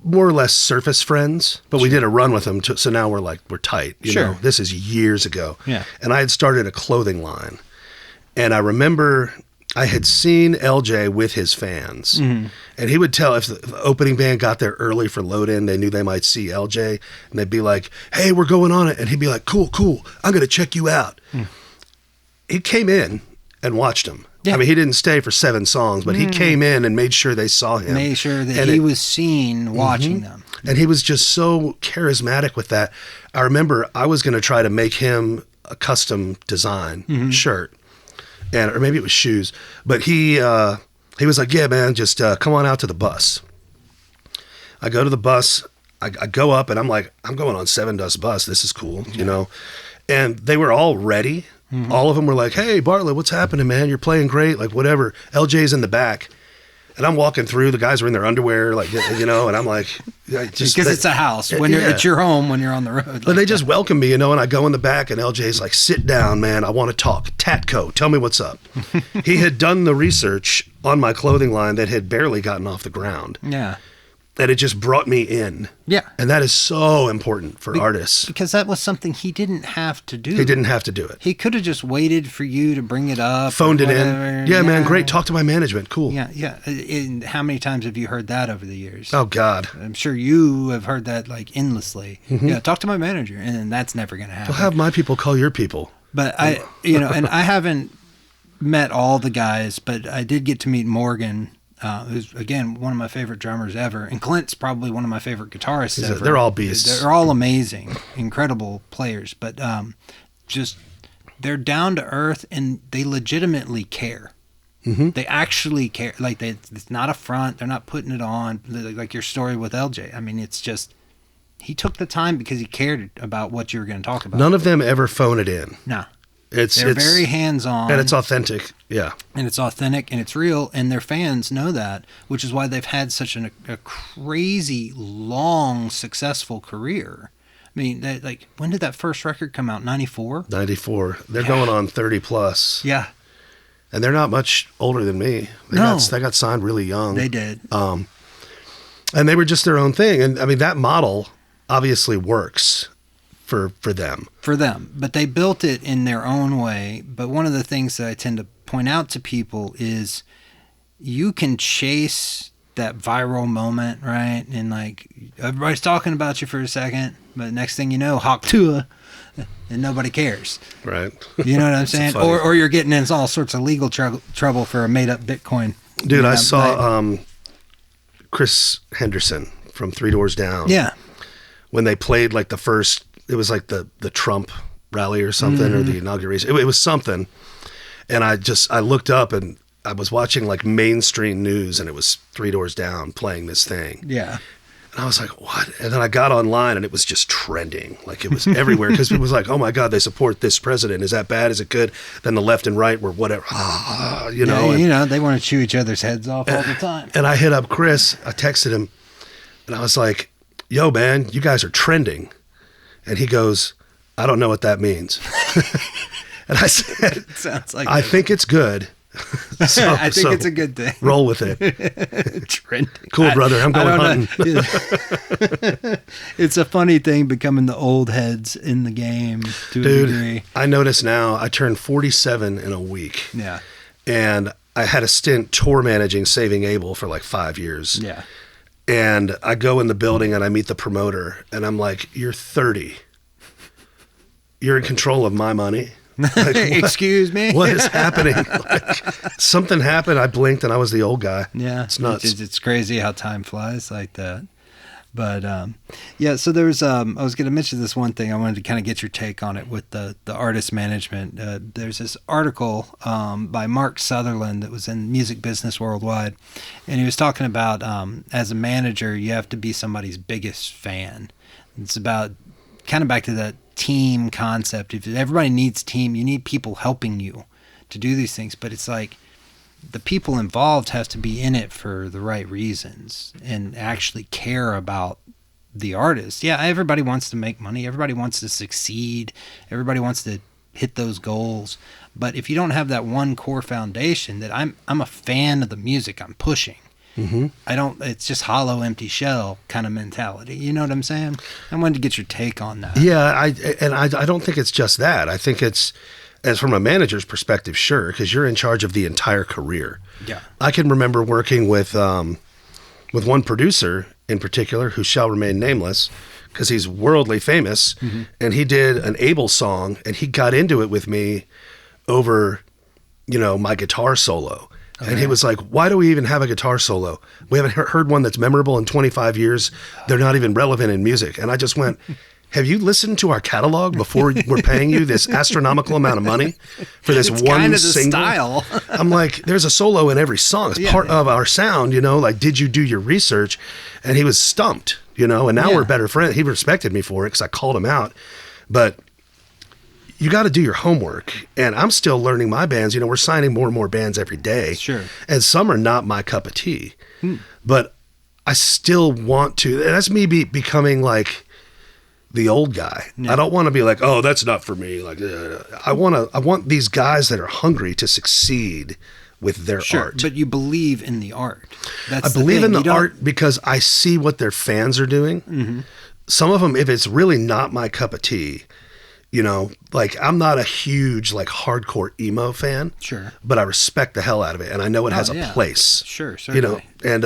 Speaker 3: more or less surface friends, but we did a run with them. So now we're tight, you know, this is years ago.
Speaker 1: Yeah.
Speaker 3: And I had started a clothing line, and I remember I had seen LJ with his fans, and he would tell if the opening band got there early for load in, they knew they might see LJ, and they'd be like, "Hey, we're going on it," and he'd be like, "Cool, I'm gonna check you out." He came in and watched him. Yeah. I mean, he didn't stay for 7 songs, but he came in and made sure they saw him.
Speaker 1: Made sure that he was seen watching them.
Speaker 3: And he was just so charismatic with that. I remember I was going to try to make him a custom design shirt, or maybe it was shoes. But he was like, "Yeah, man, just come on out to the bus." I go to the bus. I go up, and I'm like, "I'm going on Seven Dust Bus. This is cool," you know. And they were all ready. All of them were like, "Hey, Bartlett, what's happening, man? You're playing great, like whatever." LJ's in the back. And I'm walking through, the guys are in their underwear, like, you know, and I'm like,
Speaker 1: just because it's a house when it's your home when you're on the road.
Speaker 3: But they just welcome me, you know, and I go in the back and LJ's like, "Sit down, man. I want to talk. Tatco, tell me what's up." He had done the research on my clothing line that had barely gotten off the ground.
Speaker 1: Yeah.
Speaker 3: And it just brought me in.
Speaker 1: Yeah.
Speaker 3: And that is so important for artists.
Speaker 1: Because that was something he didn't have to do.
Speaker 3: He didn't have to do it.
Speaker 1: He could have just waited for you to bring it up.
Speaker 3: Phoned it in. Yeah, man, great. Talk to my management. Cool.
Speaker 1: Yeah. And how many times have you heard that over the years?
Speaker 3: Oh, God.
Speaker 1: I'm sure you have heard that like endlessly. Yeah, talk to my manager. And that's never going to happen.
Speaker 3: Well, have my people call your people.
Speaker 1: But and I haven't met all the guys, but I did get to meet Morgan, who's, again, one of my favorite drummers ever. And Clint's probably one of my favorite guitarists ever.
Speaker 3: They're all beasts.
Speaker 1: They're all amazing, incredible players. But just they're down to earth, and they legitimately care. They actually care. Like, it's not a front. They're not putting it on. Like your story with LJ. I mean, it's just he took the time because he cared about what you were going to talk about.
Speaker 3: None of them ever phone it in.
Speaker 1: No.
Speaker 3: They're
Speaker 1: very hands-on.
Speaker 3: And it's authentic, yeah.
Speaker 1: And it's authentic, and it's real, and their fans know that, which is why they've had such a crazy, long, successful career. I mean, like, when did that first record come out? 94?
Speaker 3: 94. They're going on 30 plus.
Speaker 1: Yeah.
Speaker 3: And they're not much older than me. They got signed really young.
Speaker 1: They did.
Speaker 3: And they were just their own thing. And, I mean, that model obviously works for them.
Speaker 1: For them. But they built it in their own way. But one of the things that I tend to point out to people is you can chase that viral moment, right? And like everybody's talking about you for a second, but next thing you know, Hawk Tua, and nobody cares.
Speaker 3: Right.
Speaker 1: You know what I'm saying? Or you're getting in all sorts of legal trouble for a made up Bitcoin.
Speaker 3: Dude, I saw Chris Henderson from Three Doors Down.
Speaker 1: Yeah.
Speaker 3: When they played like the first, it was like the Trump rally or something, or the inauguration. It was something. And I looked up and I was watching like mainstream news, and it was Three Doors Down playing this thing.
Speaker 1: Yeah.
Speaker 3: And I was like, what? And then I got online and it was just trending. Like it was everywhere because it was like, oh my God, they support this president. Is that bad? Is it good? Then the left and right were whatever, you know.
Speaker 1: Yeah, they want to chew each other's heads off all the time.
Speaker 3: And I hit up Chris. I texted him and I was like, yo, man, you guys are trending. And he goes, I don't know what that means. And I said,
Speaker 1: it sounds like
Speaker 3: I think it's good.
Speaker 1: I think it's a good thing.
Speaker 3: Roll with it.
Speaker 1: Trending.
Speaker 3: Cool, brother. I'm going hunting.
Speaker 1: It's a funny thing becoming the old heads in the game to a degree.
Speaker 3: I notice now I turned 47 in a week.
Speaker 1: Yeah.
Speaker 3: And I had a stint tour managing Saving Abel for like 5 years.
Speaker 1: Yeah.
Speaker 3: And I go in the building and I meet the promoter and I'm like, you're 30. You're in control of my money. Like,
Speaker 1: excuse me?
Speaker 3: What is happening? Like, something happened. I blinked and I was the old guy.
Speaker 1: Yeah.
Speaker 3: It's nuts.
Speaker 1: It's crazy how time flies like that. But yeah, so there's I was going to mention this one thing. I wanted to kind of get your take on it with the artist management. There's this article by Mark Sutherland that was in Music Business Worldwide, and he was talking about as a manager, you have to be somebody's biggest fan. It's about kind of back to that team concept. If everybody needs team, you need people helping you to do these things, but it's like the people involved has to be in it for the right reasons and actually care about the artist. Yeah, everybody wants to make money. Everybody wants to succeed. Everybody wants to hit those goals. But if you don't have that one core foundation that I'm a fan of the music I'm pushing, it's just hollow, empty shell kind of mentality. You know what I'm saying? I wanted to get your take on that.
Speaker 3: Yeah, I don't think it's just that. I think it's As from a manager's perspective, sure, because you're in charge of the entire career.
Speaker 1: Yeah.
Speaker 3: I can remember working with one producer in particular who shall remain nameless because he's worldly famous, and he did an Abel song, and he got into it with me over, my guitar solo. Okay. And he was like, why do we even have a guitar solo? We haven't heard one that's memorable in 25 years. They're not even relevant in music. And I just went, have you listened to our catalog before we're paying you this astronomical amount of money for this
Speaker 1: it's
Speaker 3: one
Speaker 1: kind of the
Speaker 3: single?
Speaker 1: style.
Speaker 3: I'm like, there's a solo in every song. It's part of our sound, like, did you do your research? And he was stumped, and now we're better friends. He respected me for it because I called him out. But you got to do your homework. And I'm still learning my bands. We're signing more and more bands every day.
Speaker 1: Sure.
Speaker 3: And some are not my cup of tea. But I still want to. And that's me becoming like the old guy. I don't want to be like, oh, that's not for me. Like, I want these guys that are hungry to succeed with their art.
Speaker 1: But you believe in the art.
Speaker 3: I believe in the art because I see what their fans are doing. Some of them, if it's really not my cup of tea, like I'm not a huge like hardcore emo fan.
Speaker 1: Sure.
Speaker 3: But I respect the hell out of it, and I know it has a place.
Speaker 1: Sure, certainly.
Speaker 3: And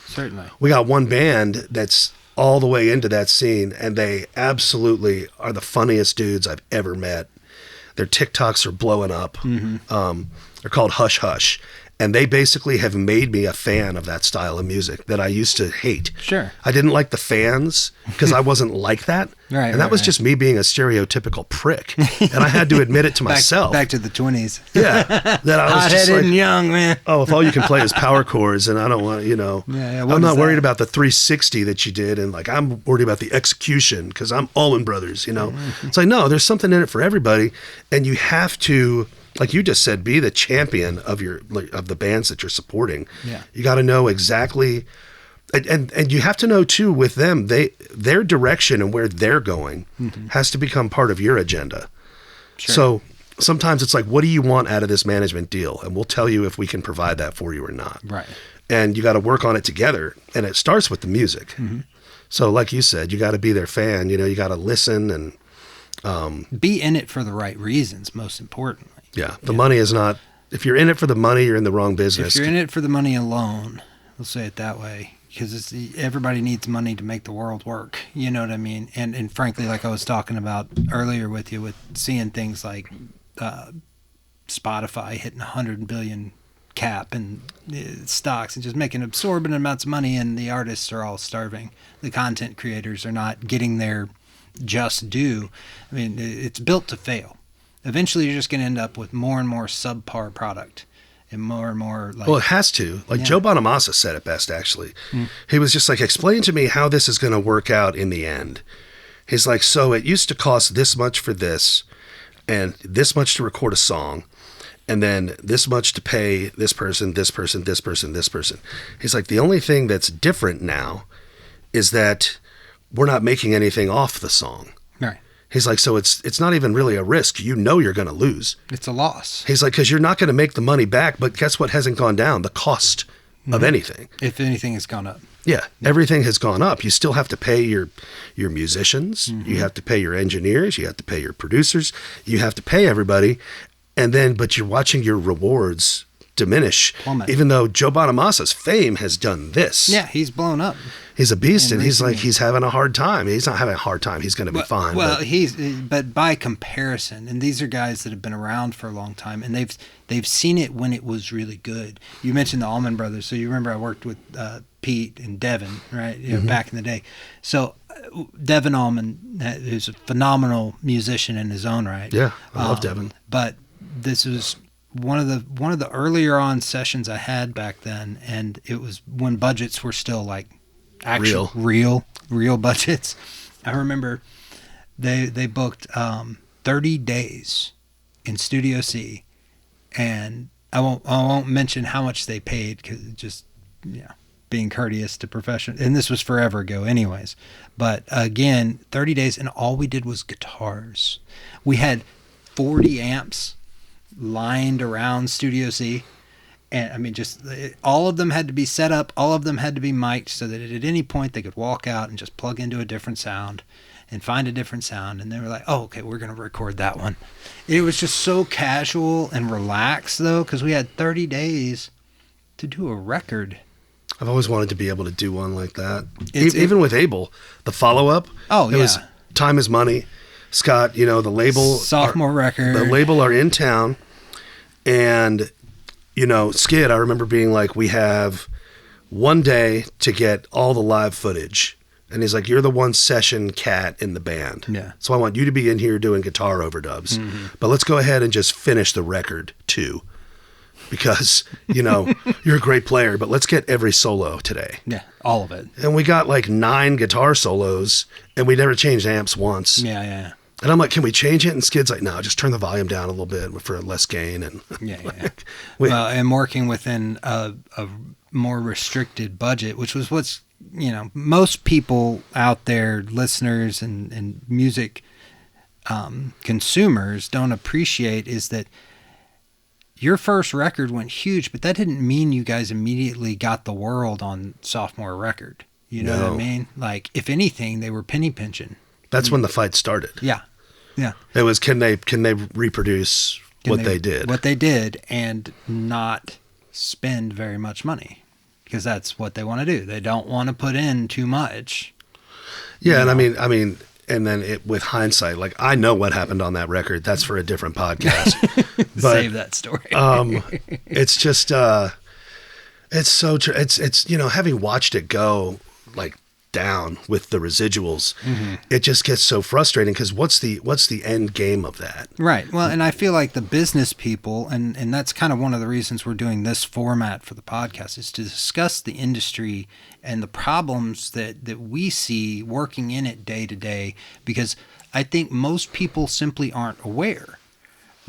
Speaker 1: certainly.
Speaker 3: We got one band that's all the way into that scene, and they absolutely are the funniest dudes I've ever met. Their TikToks are blowing up. They're called Hush Hush. And they basically have made me a fan of that style of music that I used to hate.
Speaker 1: Sure.
Speaker 3: I didn't like the fans because I wasn't like that.
Speaker 1: Right.
Speaker 3: And that was just me being a stereotypical prick. And I had to admit it to myself.
Speaker 1: Back to the 20s.
Speaker 3: Yeah. That I was just
Speaker 1: hot-headed
Speaker 3: like,
Speaker 1: and young, man.
Speaker 3: oh, if all you can play is power chords and I don't want, I'm not worried about the 360 that you did. And like, I'm worried about the execution because I'm Allman Brothers, It's like, no, there's something in it for everybody. And you have to, like you just said, be the champion of the bands that you're supporting.
Speaker 1: Yeah.
Speaker 3: You got to know exactly, and you have to know too with them, their direction and where they're going has to become part of your agenda. Sure. So sometimes it's like, what do you want out of this management deal? And we'll tell you if we can provide that for you or not.
Speaker 1: Right.
Speaker 3: And you got to work on it together. And it starts with the music. So like you said, you got to be their fan. You got to listen and
Speaker 1: be in it for the right reasons, most importantly.
Speaker 3: Yeah, the money is not. If you're in it for the money, you're in the wrong business.
Speaker 1: If you're in it for the money alone, we'll say it that way, because everybody needs money to make the world work. You know what I mean? And frankly, like I was talking about earlier with you, with seeing things like Spotify hitting 100 billion cap and stocks and just making absorbent amounts of money, and the artists are all starving. The content creators are not getting their just due. I mean, it's built to fail. Eventually, you're just going to end up with more and more subpar product and more like...
Speaker 3: Well, it has to. Like Joe Bonamassa said it best, actually. He was just like, explain to me how this is going to work out in the end. He's like, so it used to cost this much for this and this much to record a song and then this much to pay this person, this person, this person, this person. He's like, the only thing that's different now is that we're not making anything off the song.
Speaker 1: Right.
Speaker 3: He's like, so it's not even really a risk. You're going to lose.
Speaker 1: It's a loss.
Speaker 3: He's like, because you're not going to make the money back, but guess what hasn't gone down? The cost of anything.
Speaker 1: If anything has gone up.
Speaker 3: Yeah, everything has gone up. You still have to pay your musicians. You have to pay your engineers. You have to pay your producers. You have to pay everybody. And then, but you're watching your rewards diminish.
Speaker 1: Plummet.
Speaker 3: Even though Joe Bonamassa's fame has done this.
Speaker 1: Yeah, he's blown up.
Speaker 3: He's a beast, and he's like, he's having a hard time. He's not having a hard time. He's going to be fine.
Speaker 1: Well, but by comparison, and these are guys that have been around for a long time, and they've seen it when it was really good. You mentioned the Allman Brothers, so you remember I worked with Pete and Devin, right? Back in the day. So Devin Allman is a phenomenal musician in his own right.
Speaker 3: Yeah, I love Devin.
Speaker 1: But this was one of the earlier on sessions I had back then, and it was when budgets were still like actual real budgets. I remember they booked 30 days in Studio C, and I won't mention how much they paid because just being courteous to professional, and this was forever ago anyways. But again, 30 days, and all we did was guitars. We had 40 amps lined around Studio C. And I mean, just all of them had to be set up. All of them had to be mic'd so that at any point they could walk out and just plug into a different sound. and find a different sound. And they were like, oh, okay, we're going to record that one. It was just so casual and relaxed, though, because we had 30 days to do a record.
Speaker 3: I've always wanted to be able to do one like that. Even with Abel, the follow-up.
Speaker 1: Oh,
Speaker 3: it was Time is Money. Scott, the label.
Speaker 1: Sophomore record.
Speaker 3: The label are in town. And, Skid, I remember being like, we have one day to get all the live footage. And he's like, you're the one session cat in the band.
Speaker 1: Yeah.
Speaker 3: So I want you to be in here doing guitar overdubs. Mm-hmm. But let's go ahead and just finish the record, too. Because, you're a great player, but let's get every solo today.
Speaker 1: Yeah, all of it.
Speaker 3: And we got like 9 guitar solos, and we never changed amps once.
Speaker 1: Yeah.
Speaker 3: And I'm like, can we change it? And Skid's like, no, just turn the volume down a little bit for less gain. And
Speaker 1: yeah. Well, and working within a more restricted budget, which was what's, most people out there, listeners and music consumers don't appreciate is that your first record went huge, but that didn't mean you guys immediately got the world on sophomore record. You know what I mean? Like, if anything, they were penny pinching.
Speaker 3: That's when the fight started.
Speaker 1: Yeah.
Speaker 3: It was, can they reproduce what they did?
Speaker 1: What they did and not spend very much money, because that's what they want to do. They don't want to put in too much.
Speaker 3: Yeah, and I mean, and then with hindsight, like, I know what happened on that record. That's for a different podcast. But,
Speaker 1: save that story.
Speaker 3: It's just, it's so true. It's having watched it go like down with the residuals, it just gets so frustrating because what's the end game of that?
Speaker 1: Right. Well, and I feel like the business people, and that's kind of one of the reasons we're doing this format for the podcast, is to discuss the industry and the problems that we see working in it day to day, because I think most people simply aren't aware.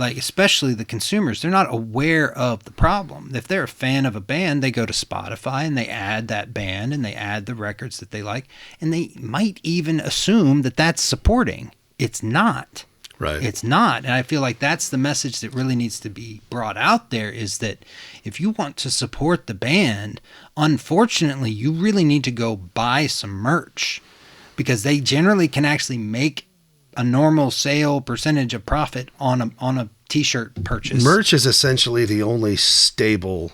Speaker 1: Like, especially the consumers, they're not aware of the problem. If they're a fan of a band, they go to Spotify and they add that band and they add the records that they like, and they might even assume that that's supporting. It's not.
Speaker 3: Right.
Speaker 1: It's not. And I feel like that's the message that really needs to be brought out there, is that if you want to support the band, unfortunately, you really need to go buy some merch, because they generally can actually make a normal sale percentage of profit on a t-shirt purchase.
Speaker 3: Merch is essentially the only stable.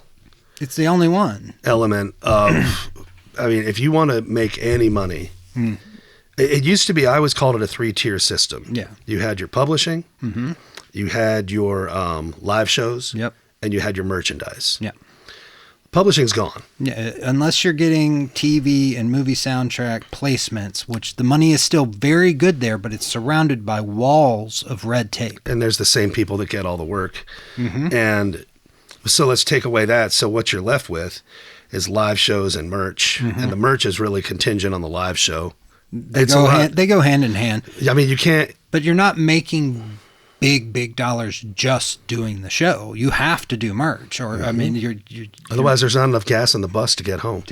Speaker 1: It's the only one
Speaker 3: element of. I mean, if you want to make any money, it used to be. I always called it a 3-tier system.
Speaker 1: Yeah.
Speaker 3: You had your publishing, you had your live shows, and you had your merchandise.
Speaker 1: Yeah.
Speaker 3: Publishing's gone.
Speaker 1: Yeah, unless you're getting TV and movie soundtrack placements, which the money is still very good there, but it's surrounded by walls of red tape.
Speaker 3: And there's the same people that get all the work. And so let's take away that. So what you're left with is live shows and merch. And the merch is really contingent on the live show.
Speaker 1: They go hand in hand.
Speaker 3: I mean, you can't.
Speaker 1: But you're not making big dollars just doing the show. You have to do merch, or I mean, you're
Speaker 3: otherwise there's not enough gas in the bus to get home.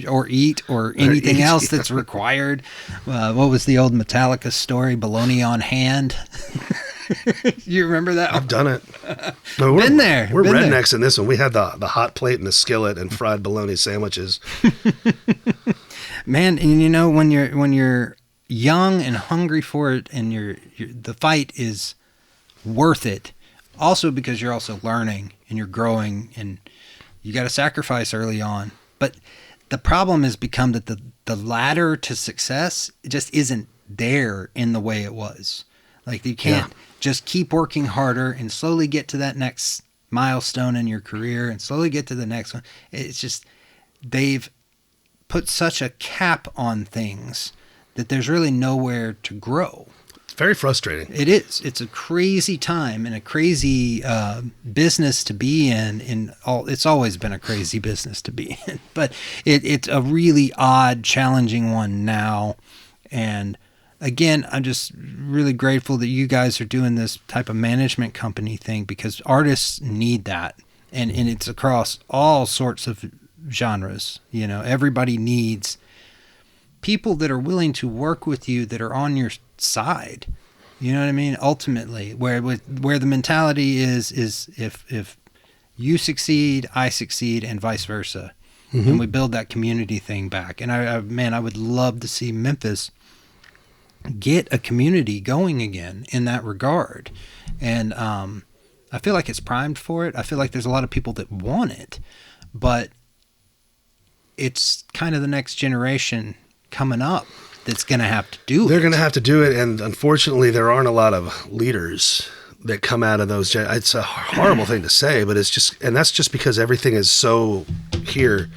Speaker 1: Or eat, or anything else that's required. What was the old Metallica story? Bologna on hand. You remember that?
Speaker 3: I've done it. No, we're rednecks in this one. We had the hot plate and the skillet and fried bologna sandwiches.
Speaker 1: Man, and when you're young and hungry for it, and the fight is worth it, also because you're also learning and you're growing, and you got to sacrifice early on. But the problem has become that the ladder to success just isn't there in the way it was. Like, you can't just keep working harder and slowly get to that next milestone in your career and slowly get to the next one. It's just, they've put such a cap on things that there's really nowhere to grow.
Speaker 3: It's very frustrating.
Speaker 1: It is. It's a crazy time and a crazy business to be in. It's always been a crazy business to be in, but it's a really odd, challenging one now. And again, I'm just really grateful that you guys are doing this type of management company thing, because artists need that, and it's across all sorts of genres. Everybody needs people that are willing to work with you, that are on your side. You know what I mean? Ultimately, where the mentality is if you succeed, I succeed, and vice versa. And we build that community thing back. And I would love to see Memphis get a community going again in that regard. And I feel like it's primed for it. I feel like there's a lot of people that want it, but it's kind of the next generation coming up that's going to have to do it.
Speaker 3: They're going to have to do it, and unfortunately, there aren't a lot of leaders that come out of those. It's a horrible thing to say, but it's just, and that's just because everything is so here.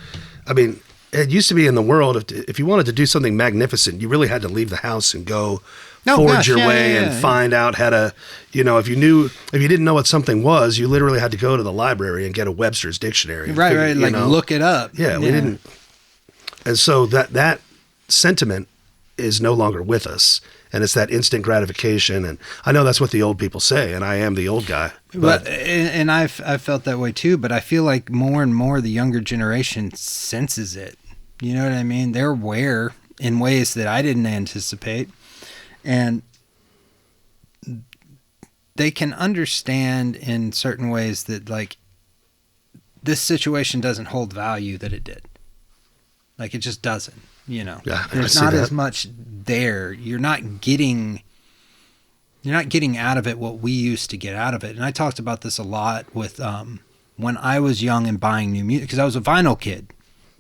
Speaker 3: I mean, it used to be in the world, if you wanted to do something magnificent, you really had to leave the house and go forge your way and find out how to, if you didn't know what something was, you literally had to go to the library and get a Webster's dictionary.
Speaker 1: Right. Like look it up.
Speaker 3: Yeah, we didn't. And so that sentiment is no longer with us. And it's that instant gratification. And I know that's what the old people say, and I am the old guy. But
Speaker 1: and I've felt that way too, but I feel like more and more the younger generation senses it. You know what I mean? They're aware in ways that I didn't anticipate. And they can understand in certain ways that, like, this situation doesn't hold value that it did. Like, it just doesn't, Yeah, there's not as much there. You're not getting out of it what we used to get out of it. And I talked about this a lot with when I was young and buying new music, because I was a vinyl kid.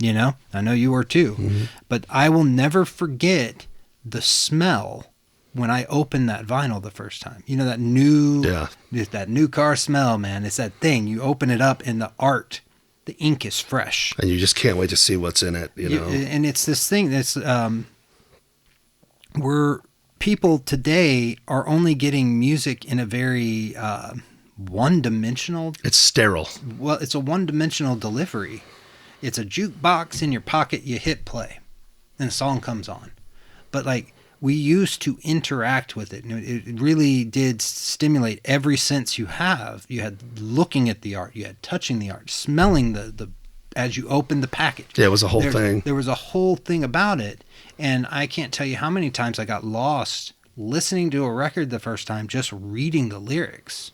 Speaker 1: I know you were too. Mm-hmm. But I will never forget the smell when I opened that vinyl the first time. That new car smell, man. It's that thing. You open it up and the ink is fresh.
Speaker 3: And you just can't wait to see what's in it,
Speaker 1: And it's this thing that's where people today are only getting music in a very one-dimensional.
Speaker 3: It's sterile.
Speaker 1: Well, it's a one-dimensional delivery. It's a jukebox in your pocket. You hit play, and a song comes on. But like, we used to interact with it, and it really did stimulate every sense you have. You had looking at the art, you had touching the art, smelling the as you opened the package.
Speaker 3: Yeah, it was a whole thing.
Speaker 1: There was a whole thing about it, and I can't tell you how many times I got lost listening to a record the first time, just reading the lyrics.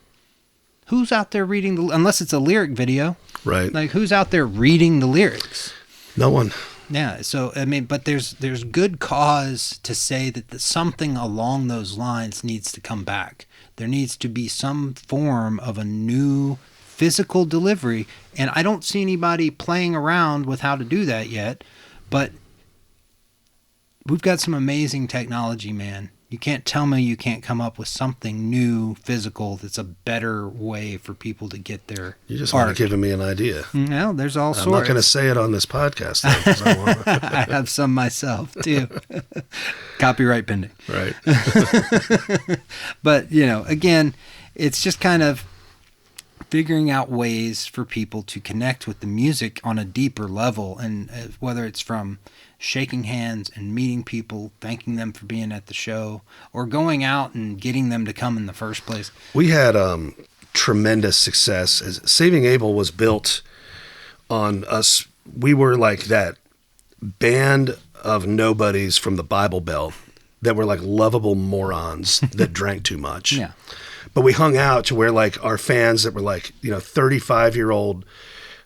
Speaker 1: Who's out there reading unless it's a lyric video?
Speaker 3: Right.
Speaker 1: Like, who's out there reading the lyrics?
Speaker 3: No one.
Speaker 1: Yeah, so I mean, but there's good cause to say that something along those lines needs to come back. There needs to be some form of a new physical delivery, and I don't see anybody playing around with how to do that yet, but we've got some amazing technology, man. You can't tell me you can't come up with something new, physical, that's a better way for people to get their
Speaker 3: You just
Speaker 1: art.
Speaker 3: want to give me an idea.
Speaker 1: No, there's all sorts.
Speaker 3: I'm not going to say it on this podcast, though, 'cause I want
Speaker 1: I have some myself, too. Copyright pending.
Speaker 3: Right.
Speaker 1: But, again, it's just kind of figuring out ways for people to connect with the music on a deeper level, and whether it's from shaking hands and meeting people, thanking them for being at the show, or going out and getting them to come in the first place.
Speaker 3: We had tremendous success. As Saving Abel was built on us. We were like that band of nobodies from the Bible Belt that were like lovable morons that drank too much.
Speaker 1: Yeah.
Speaker 3: But we hung out to where like our fans that were like, 35-year-old,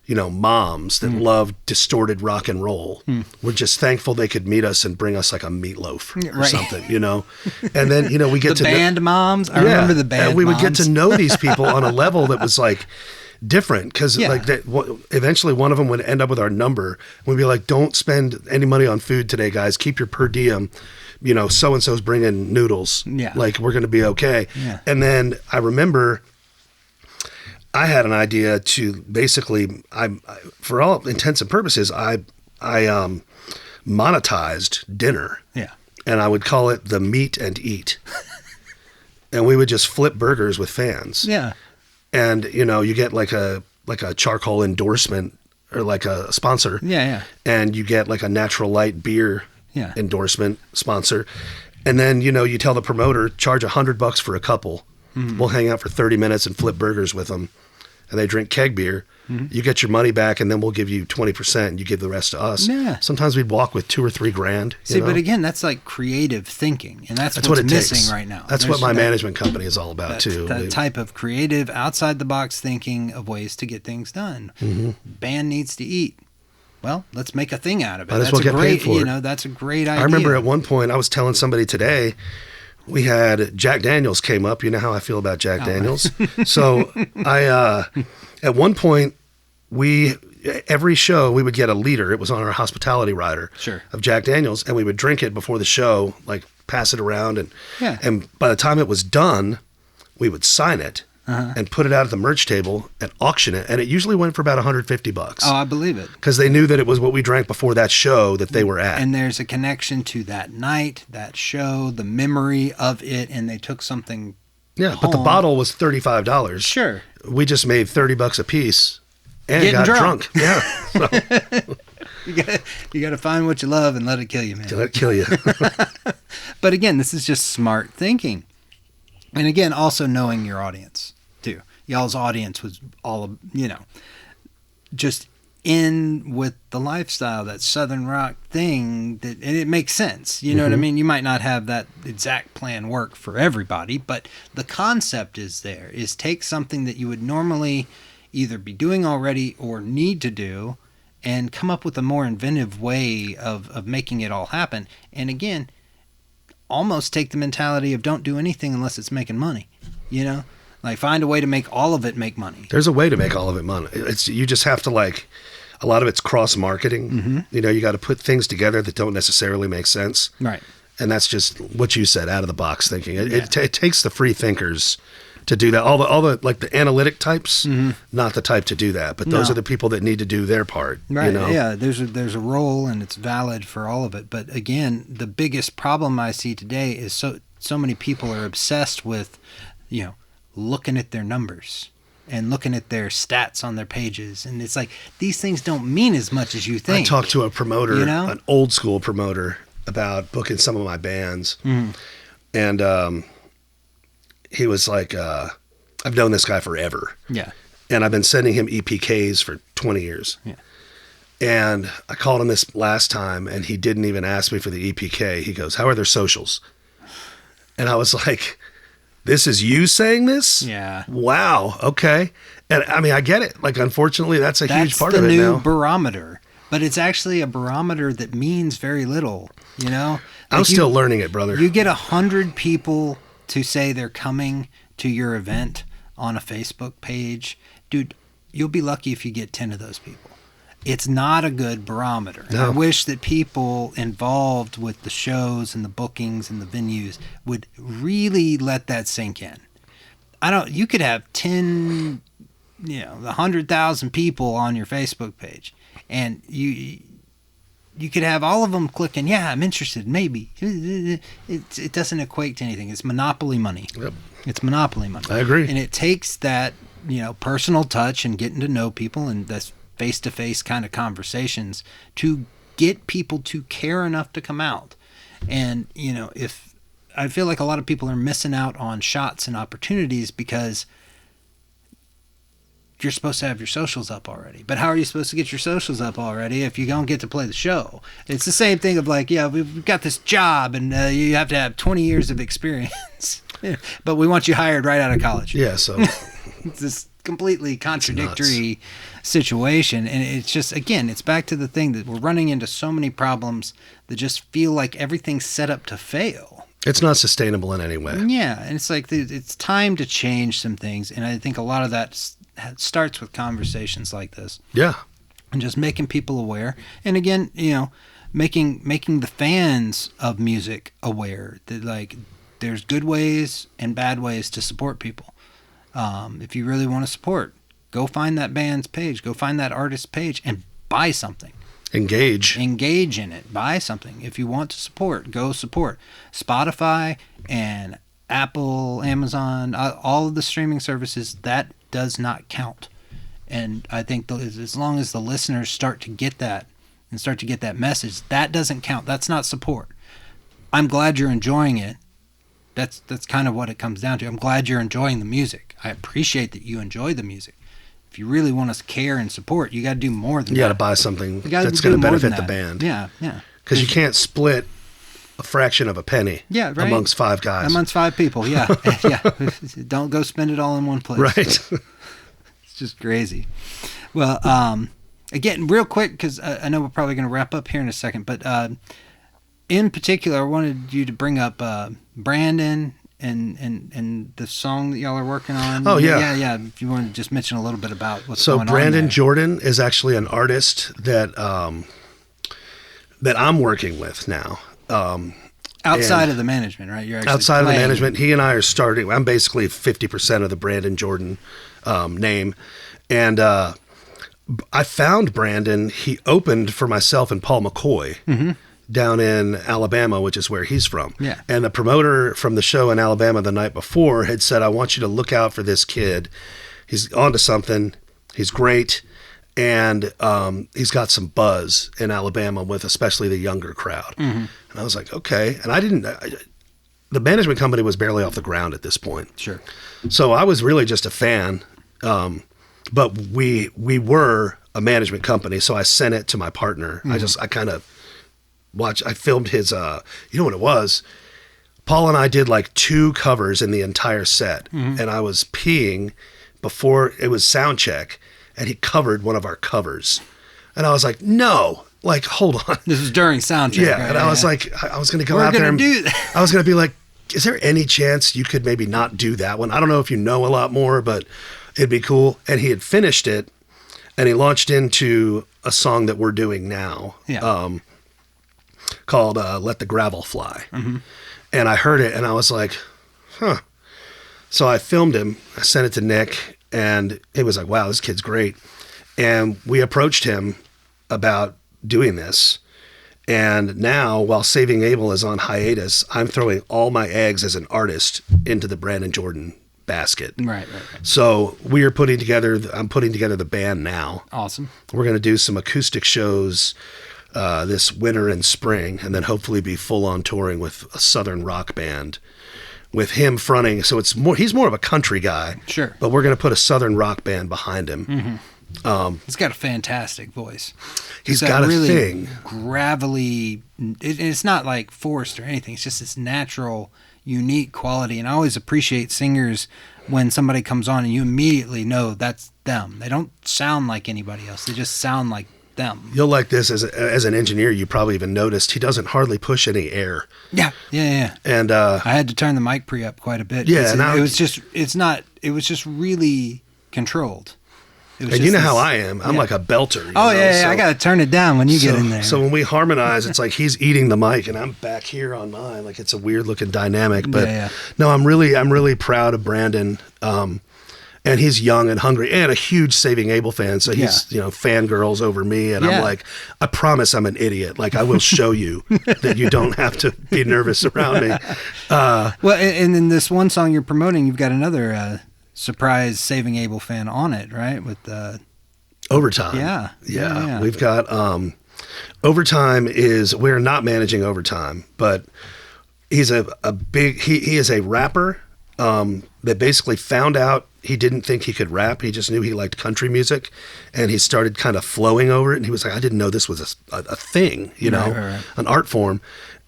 Speaker 3: moms that loved distorted rock and roll were just thankful they could meet us and bring us like a meatloaf or something, And then, we get
Speaker 1: the band moms. I remember the band
Speaker 3: and we would
Speaker 1: moms.
Speaker 3: get to know these people on a level that was like different, because eventually one of them would end up with our number. We'd be like, don't spend any money on food today, guys. Keep your per diem. So-and-so's bringing noodles.
Speaker 1: Yeah.
Speaker 3: Like, we're going to be okay.
Speaker 1: Yeah.
Speaker 3: And then I remember I had an idea to basically, for all intents and purposes, I monetized dinner.
Speaker 1: Yeah.
Speaker 3: And I would call it the meet and eat. And we would just flip burgers with fans.
Speaker 1: Yeah.
Speaker 3: And, you get like a charcoal endorsement or like a sponsor.
Speaker 1: Yeah.
Speaker 3: And you get like a Natural Light beer endorsement sponsor. And then, you tell the promoter, charge $100 for a couple. Mm-hmm. We'll hang out for 30 minutes and flip burgers with them. And they drink keg beer. Mm-hmm. You get your money back, and then we'll give you 20%, and you give the rest to us.
Speaker 1: Yeah.
Speaker 3: Sometimes we'd walk with $2,000 or $3,000.
Speaker 1: See, but again, that's like creative thinking, and that's
Speaker 3: what
Speaker 1: what's
Speaker 3: it
Speaker 1: missing
Speaker 3: takes
Speaker 1: right now.
Speaker 3: That's what my management company is all about, too.
Speaker 1: That type of creative, outside-the-box thinking of ways to get things done.
Speaker 3: Mm-hmm.
Speaker 1: Band needs to eat. well, let's make a thing out of it.
Speaker 3: Might as well get paid for it.
Speaker 1: That's a great idea.
Speaker 3: I remember at one point I was telling somebody today, we had Jack Daniels came up. You know how I feel about Jack Daniels. So at one point, every show we would get a liter. It was on our hospitality rider of Jack Daniels, and we would drink it before the show, like pass it around. And by the time it was done, we would sign it and put it out at the merch table and auction it. And it usually went for about $150.
Speaker 1: Oh, I believe it.
Speaker 3: Because they knew that it was what we drank before that show that they were at.
Speaker 1: And there's a connection to that night, that show, the memory of it, and they took something home.
Speaker 3: But the bottle was $35.
Speaker 1: Sure.
Speaker 3: We just made $30 a piece and got drunk. Yeah. So.
Speaker 1: You got to find what you love and let it kill you, man.
Speaker 3: Let it kill you.
Speaker 1: But again, this is just smart thinking. And again, also knowing your audience, too. Y'all's audience was all, just in with the lifestyle, that Southern rock thing, and it makes sense. You know what I mean? You might not have that exact plan work for everybody, but the concept is there, is take something that you would normally either be doing already or need to do and come up with a more inventive way of making it all happen. And again, almost take the mentality of don't do anything unless it's making money, like find a way to make all of it make money.
Speaker 3: There's a way to make all of it money. You just have to a lot of it's cross marketing. You got to put things together that don't necessarily make sense.
Speaker 1: Right.
Speaker 3: And that's just what you said, out of the box thinking. It takes the free thinkers to do that. All the like the analytic types, not the type to do that, but those are the people that need to do their part.
Speaker 1: Right. Yeah. There's a role, and it's valid for all of it. But again, the biggest problem I see today is so many people are obsessed with, looking at their numbers and looking at their stats on their pages, and it's like these things don't mean as much as you think.
Speaker 3: I talked to a promoter, an old school promoter, about booking some of my bands, and he was like, I've known this guy forever.
Speaker 1: Yeah.
Speaker 3: And I've been sending him EPKs for 20 years.
Speaker 1: Yeah.
Speaker 3: And I called him this last time, and he didn't even ask me for the EPK. He goes, how are their socials? And I was like, this is you saying this?
Speaker 1: Yeah.
Speaker 3: Wow. Okay. And I mean, I get it. Like, unfortunately, that's a huge part of it now.
Speaker 1: That's the new barometer. But it's actually a barometer that means very little, Like
Speaker 3: I'm still learning it, brother.
Speaker 1: You get 100 people to say they're coming to your event on a Facebook page, dude, you'll be lucky if you get 10 of those people. It's not a good barometer. No. I wish that people involved with the shows and the bookings and the venues would really let that sink in. You could have 10, 100,000 people on your Facebook page, and you could have all of them clicking, yeah, I'm interested, maybe. It doesn't equate to anything. It's monopoly money.
Speaker 3: Yep.
Speaker 1: It's monopoly money.
Speaker 3: I agree.
Speaker 1: And it takes that, personal touch and getting to know people and that's face-to-face kind of conversations to get people to care enough to come out. And, if I feel like a lot of people are missing out on shots and opportunities because you're supposed to have your socials up already. But how are you supposed to get your socials up already if you don't get to play the show? It's the same thing of like, yeah, we've got this job and you have to have 20 years of experience, but we want you hired right out of college.
Speaker 3: Yeah, so
Speaker 1: it's this completely contradictory situation. And it's just, again, it's back to the thing that we're running into so many problems that just feel like everything's set up to fail.
Speaker 3: It's not sustainable in any way.
Speaker 1: Yeah, and it's like it's time to change some things. And I think a lot of that starts with conversations like this.
Speaker 3: Yeah.
Speaker 1: And just making people aware. And again, making the fans of music aware that like there's good ways and bad ways to support people. If you really want to support, go find that band's page, go find that artist's page and buy something. Engage in it. Buy something. If you want to support, go support. Spotify and Apple, Amazon, all of the streaming services, that does not count. And I think as long as the listeners start to get that and start to get that message, that doesn't count. That's not support. I'm glad you're enjoying it. That's kind of what it comes down to. I'm glad you're enjoying the music. I appreciate that you enjoy the music. If you really want to care and support, you got to do more than that.
Speaker 3: You got to buy something that's going to benefit the band.
Speaker 1: Yeah, yeah.
Speaker 3: Because you can't split a fraction of a penny amongst five guys.
Speaker 1: Amongst five people, yeah. Yeah. Don't go spend it all in one place.
Speaker 3: Right.
Speaker 1: It's just crazy. Well, again, real quick, because I know we're probably going to wrap up here in a second, but in particular, I wanted you to bring up Brandon and the song that y'all are working on.
Speaker 3: Oh, yeah.
Speaker 1: Yeah. If you want to just mention a little bit about what's going on.
Speaker 3: So Brandon
Speaker 1: there.
Speaker 3: Jordan is actually an artist that that I'm working with now.
Speaker 1: Outside of the management, right? You're actually
Speaker 3: outside
Speaker 1: playing.
Speaker 3: of the management. He and I are starting. I'm basically 50% of the Brandon Jordan name. And I found Brandon. He opened for myself and Paul McCoy down in Alabama, which is where he's from.
Speaker 1: Yeah.
Speaker 3: And the promoter from the show in Alabama the night before had said, I want you to look out for this kid. He's onto something. He's great. And he's got some buzz in Alabama with especially the younger crowd. And I was like, okay. And the management company was barely off the ground at this point.
Speaker 1: Sure.
Speaker 3: So I was really just a fan. But we were a management company. So I sent it to my partner. I kind of I filmed his, you know what it was? Paul and I did like 2 covers in the entire set. And I was peeing before it was sound check. And he covered one of our covers. And I was like, no, like, hold on.
Speaker 1: This was during sound check.
Speaker 3: Yeah.
Speaker 1: Right?
Speaker 3: And I was like, I was going to go out there and
Speaker 1: do that.
Speaker 3: I was going to be like, is there any chance you could maybe not do that one? I don't know if you know a lot more, but it'd be cool. And he had finished it and he launched into a song that we're doing now called Let the Gravel Fly. And I heard it and I was like, huh. So I filmed him. I sent it to Nick. And it was like, wow, this kid's great. And we approached him about doing this. And now, while Saving Abel is on hiatus, I'm throwing all my eggs as an artist into the Brandon Jordan basket.
Speaker 1: Right.
Speaker 3: So I'm putting together the band now.
Speaker 1: Awesome. We're
Speaker 3: going to do some acoustic shows this winter and spring, and then hopefully be full on touring with a Southern rock band. With him fronting, so he's more of a country guy.
Speaker 1: Sure.
Speaker 3: But we're going to put a Southern rock band behind him.
Speaker 1: He's got a fantastic voice.
Speaker 3: He's got a
Speaker 1: really
Speaker 3: thing.
Speaker 1: Gravelly. It's not like forced or anything. It's just this natural, unique quality. And I always appreciate singers when somebody comes on and you immediately know that's them. They don't sound like anybody else. They just sound like them.
Speaker 3: You'll like this as an engineer. You probably even noticed he doesn't hardly push any air.
Speaker 1: Yeah.
Speaker 3: And
Speaker 1: I had to turn the mic pre up quite a bit.
Speaker 3: Yeah,
Speaker 1: it was just really controlled.
Speaker 3: And you know how I am. I'm like a belter.
Speaker 1: So, I got to turn it down when you get in there.
Speaker 3: So when we harmonize, it's like he's eating the mic and I'm back here on mine. Like it's a weird looking dynamic. But no, I'm really proud of Brandon. And he's young and hungry and a huge Saving Abel fan. So he's, fangirls over me. And I'm like, I promise I'm an idiot. Like, I will show you that you don't have to be nervous around me.
Speaker 1: Well, and in this one song you're promoting, you've got another surprise Saving Abel fan on it, right? With
Speaker 3: Overtime.
Speaker 1: Yeah.
Speaker 3: We've got Overtime we're not managing Overtime, but he's he is a rapper that basically found out he didn't think he could rap. He just knew he liked country music, and he started kind of flowing over it. And he was like, I didn't know this was a thing, an art form.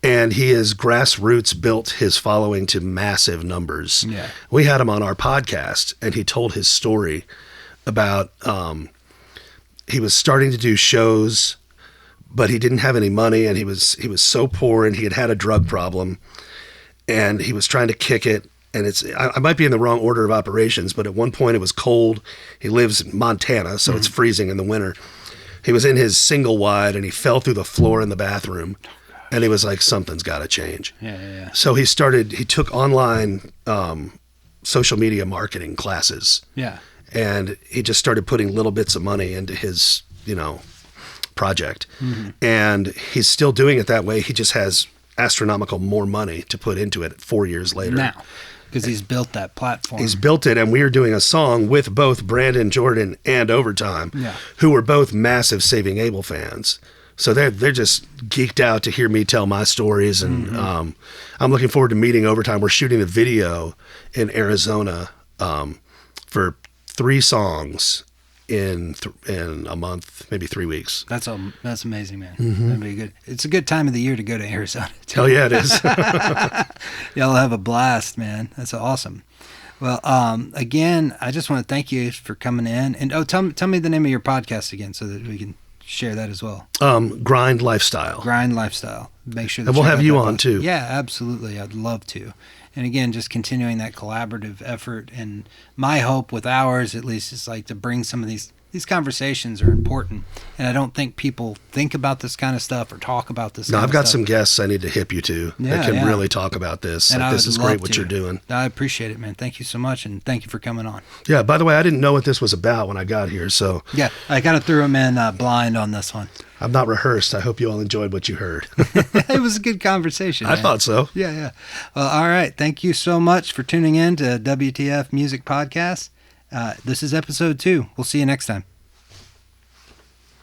Speaker 3: And he has grassroots built his following to massive numbers.
Speaker 1: Yeah.
Speaker 3: We had him on our podcast, and he told his story about he was starting to do shows, but he didn't have any money, and he was so poor, and he had a drug problem, and he was trying to kick it. And I might be in the wrong order of operations, but at one point it was cold. He lives in Montana, so it's freezing in the winter. He was in his single wide and he fell through the floor in the bathroom. And he was like, something's got to change.
Speaker 1: Yeah.
Speaker 3: So he took online social media marketing classes.
Speaker 1: Yeah.
Speaker 3: And he just started putting little bits of money into his, project. And he's still doing it that way. He just has astronomical more money to put into it 4 years later.
Speaker 1: Now, because he's built that platform.
Speaker 3: He's built it, and we are doing a song with both Brandon Jordan and Overtime, who were both massive Saving Abel fans. So they're just geeked out to hear me tell my stories, and I'm looking forward to meeting Overtime. We're shooting a video in Arizona for 3 songs in a month, maybe 3 weeks.
Speaker 1: That's amazing, man. That'd be good. It's a good time of the year to go to Arizona.
Speaker 3: Hell yeah, it is.
Speaker 1: Y'all have a blast, man. That's awesome. Well, again, I just want to thank you for coming in. And tell me the name of your podcast again so that we can share that as well.
Speaker 3: Grind Lifestyle.
Speaker 1: Grind Lifestyle. Make sure that
Speaker 3: and we'll have you on too.
Speaker 1: Yeah, absolutely. I'd love to. And again, just continuing that collaborative effort. And my hope with ours, at least, is like to bring some of these conversations are important. And I don't think people think about this kind of stuff or talk about this kind of stuff.
Speaker 3: No, I've got some guests I need to hip you to that can really talk about this.
Speaker 1: And
Speaker 3: like, this is great what you're doing.
Speaker 1: I appreciate it, man. Thank you so much. And thank you for coming on.
Speaker 3: Yeah, by the way, I didn't know what this was about when I got here. So
Speaker 1: yeah, I kind of threw him in blind on this one.
Speaker 3: I'm not rehearsed. I hope you all enjoyed what you heard.
Speaker 1: It was a good conversation.
Speaker 3: I thought so.
Speaker 1: Yeah. Well, all right. Thank you so much for tuning in to WTF Music Podcast. This is episode 2. We'll see you next time.